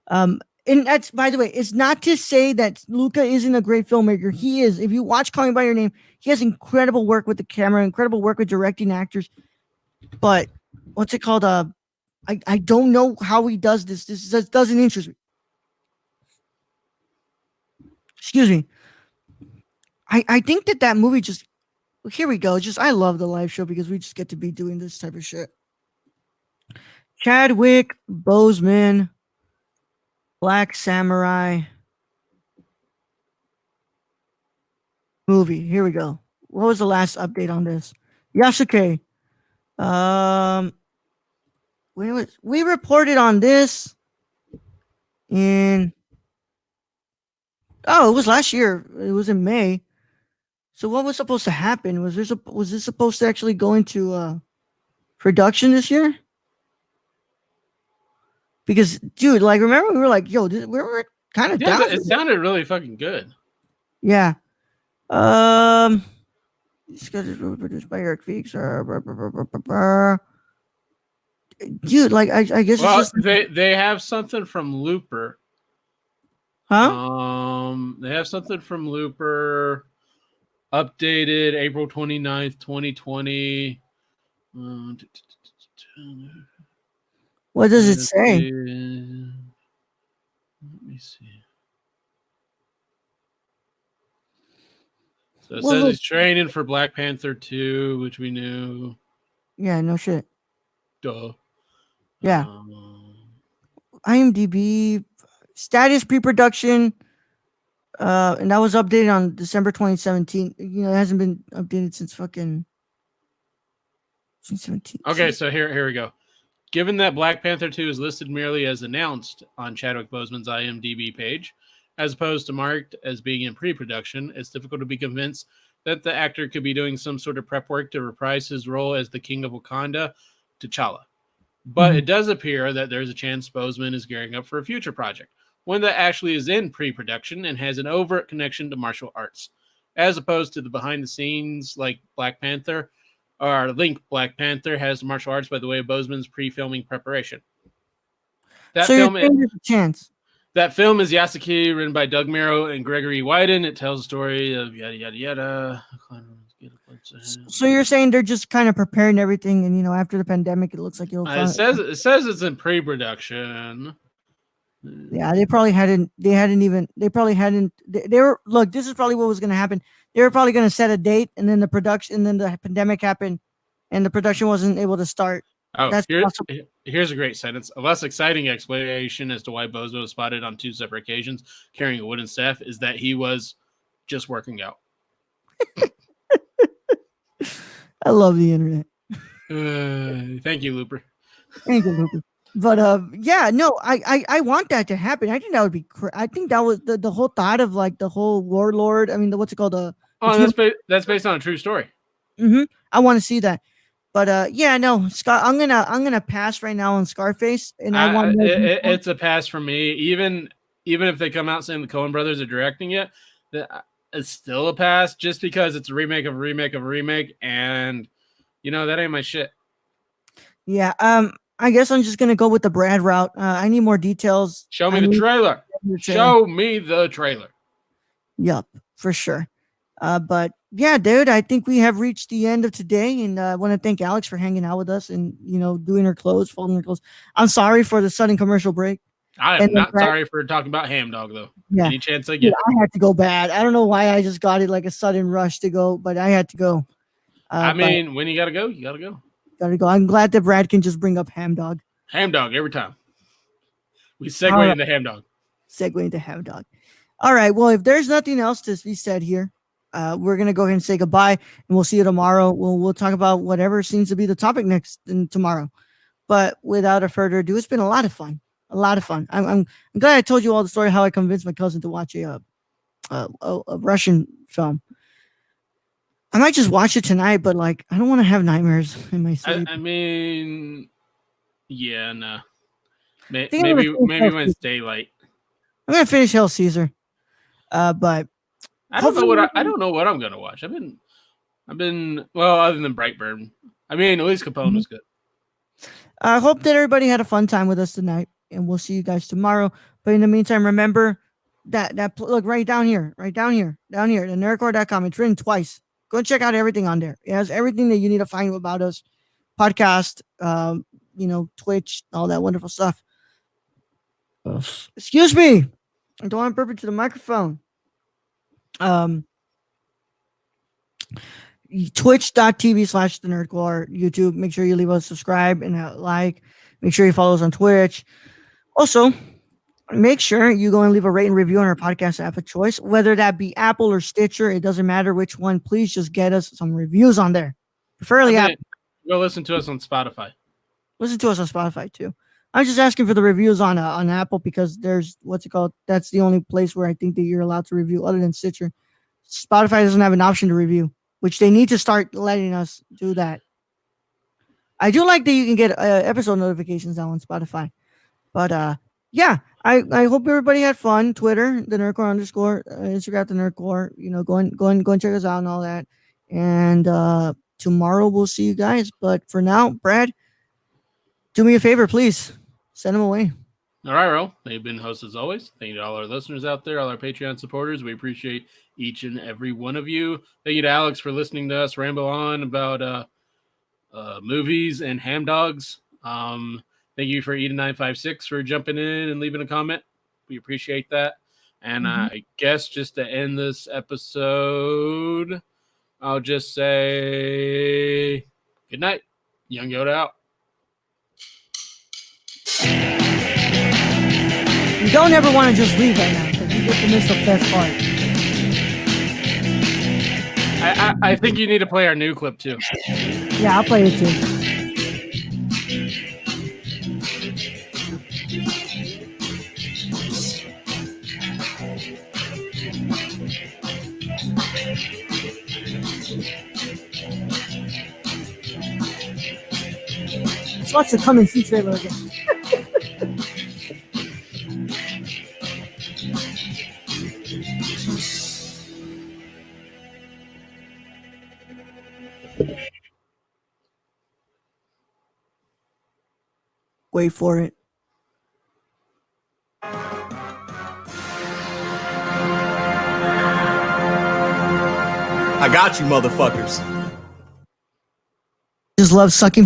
And that's, by the way, it's not to say that Luca isn't a great filmmaker. He is. If you watch Call Me by Your Name, he has incredible work with the camera, incredible work with directing actors. But what's it called? I don't know how he does this. This just doesn't interest me. Excuse me. I think that movie just, here we go. I love the live show because we just get to be doing this type of shit. Chadwick Boseman, Black Samurai movie. Here we go. What was the last update on this? Yasuke. We reported on this in, it was last year. It was in May. So what was supposed to happen? Was this supposed to actually go into production this year? Because, dude, like, remember we were like, yo, we're kind of down. It sounded really fucking good. Yeah. This guy is really produced by Eric Feeks. Dude, like, I guess it's just... they have something from Looper. Huh? They have something from Looper. Updated April 29th, 2020. What does it say? Let me see. So it says he's training for Black Panther 2, which we knew. Yeah, no shit. Duh. Yeah. IMDb status pre-production. And that was updated on December 2017. It hasn't been updated since fucking 2017. Okay, so here we go. Given that Black Panther 2 is listed merely as announced on Chadwick Boseman's IMDb page, as opposed to marked as being in pre-production, it's difficult to be convinced that the actor could be doing some sort of prep work to reprise his role as the King of Wakanda, T'Challa. But it does appear that there's a chance Boseman is gearing up for a future project, one that actually is in pre-production and has an overt connection to martial arts, as opposed to the behind-the-scenes like Black Panther, or Link Black Panther has martial arts by the way of Boseman's pre-filming preparation. That so film you're saying there's a chance. That film is Yasuki, written by Doug Merrow and Gregory Wyden. It tells the story of yada yada yada. So you're saying they're just kind of preparing everything, and after the pandemic, it looks like it'll. It says it's in pre-production. Yeah, they probably hadn't. They were look. This is probably what was going to happen. They were probably going to set a date, and then the pandemic happened, and the production wasn't able to start. Oh, here's a great sentence. A less exciting explanation as to why Bozo was spotted on 2 separate occasions carrying a wooden staff is that he was just working out. I love the internet. Thank you, Looper. Thank you, Looper. But yeah, no, I want that to happen. I think that would be. I think that was the whole thought of like the whole warlord. I mean, what's it called? That's based on a true story. I want to see that. But yeah, no, I'm gonna pass right now on Scarface, and I want. It's a pass for me. Even if they come out saying the Coen brothers are directing it, it's still a pass. Just because it's a remake of a remake of a remake, and that ain't my shit. Yeah. I guess I'm just gonna go with the Brad route. I need more details. Show me the trailer. Show me the trailer. Yup, for sure. But yeah, dude, I think we have reached the end of today, and I want to thank Alex for hanging out with us and doing her clothes, folding her clothes. I'm sorry for the sudden commercial break. I am not sorry for talking about Ham Dog though. Yeah. Any chance I get? I had to go bad. I don't know why I just got it like a sudden rush to go, but I had to go. When you gotta go, you gotta go. Gotta go. I'm glad that Brad can just bring up Ham Dog. Ham Dog every time. We segue into Ham Dog. Segue into Ham Dog. All right. Well, if there's nothing else to be said here, we're gonna go ahead and say goodbye, and we'll see you tomorrow. We'll talk about whatever seems to be the topic next tomorrow. But without a further ado, it's been a lot of fun. I'm glad I told you all the story how I convinced my cousin to watch a Russian film. I might just watch it tonight, but like I don't want to have nightmares in my sleep. I mean, yeah, no. Maybe when it's daylight. I'm gonna finish Hail Caesar. But I don't know what I'm gonna watch. I've been well, other than Brightburn. I mean, at least Capone was good. I hope that everybody had a fun time with us tonight, and we'll see you guys tomorrow. But in the meantime, remember that look right down here, the nerdcore.com. It's written twice. Go check out everything on there. It has everything that you need to find about us. Podcast, Twitch, all that wonderful stuff. Excuse me. I don't want to burp into the microphone. Twitch.tv/the Nerdcore. YouTube. Make sure you leave us a subscribe and a like. Make sure you follow us on Twitch. Also, make sure you go and leave a rate and review on our podcast app of choice, whether that be Apple or Stitcher. It doesn't matter which one. Please just get us some reviews on there. Preferably Apple. Go listen to us on Spotify. Listen to us on Spotify too. I'm just asking for the reviews on Apple because there's that's the only place where I think that you're allowed to review other than Stitcher. Spotify doesn't have an option to review, which they need to start letting us do that. I do like that you can get episode notifications now on Spotify. But yeah, I hope everybody had fun. Twitter, the Nerdcore _ Instagram, the Nerdcore. Go and check us out and all that. And tomorrow we'll see you guys. But for now, Brad, do me a favor, please. Send them away. All right, Ro. They've been hosts as always. Thank you to all our listeners out there, all our Patreon supporters. We appreciate each and every one of you. Thank you to Alex for listening to us ramble on about movies and ham dogs. Thank you for Eden956 for jumping in and leaving a comment. We appreciate that. And I guess just to end this episode, I'll just say good night. Young Yoda out. You don't ever want to just leave right now because you get to miss the best part. I think you need to play our new clip too. Yeah, I'll play it too. Let's watch the Come and See trailer again. Wait for it. I got you, motherfuckers. Just love sucking people.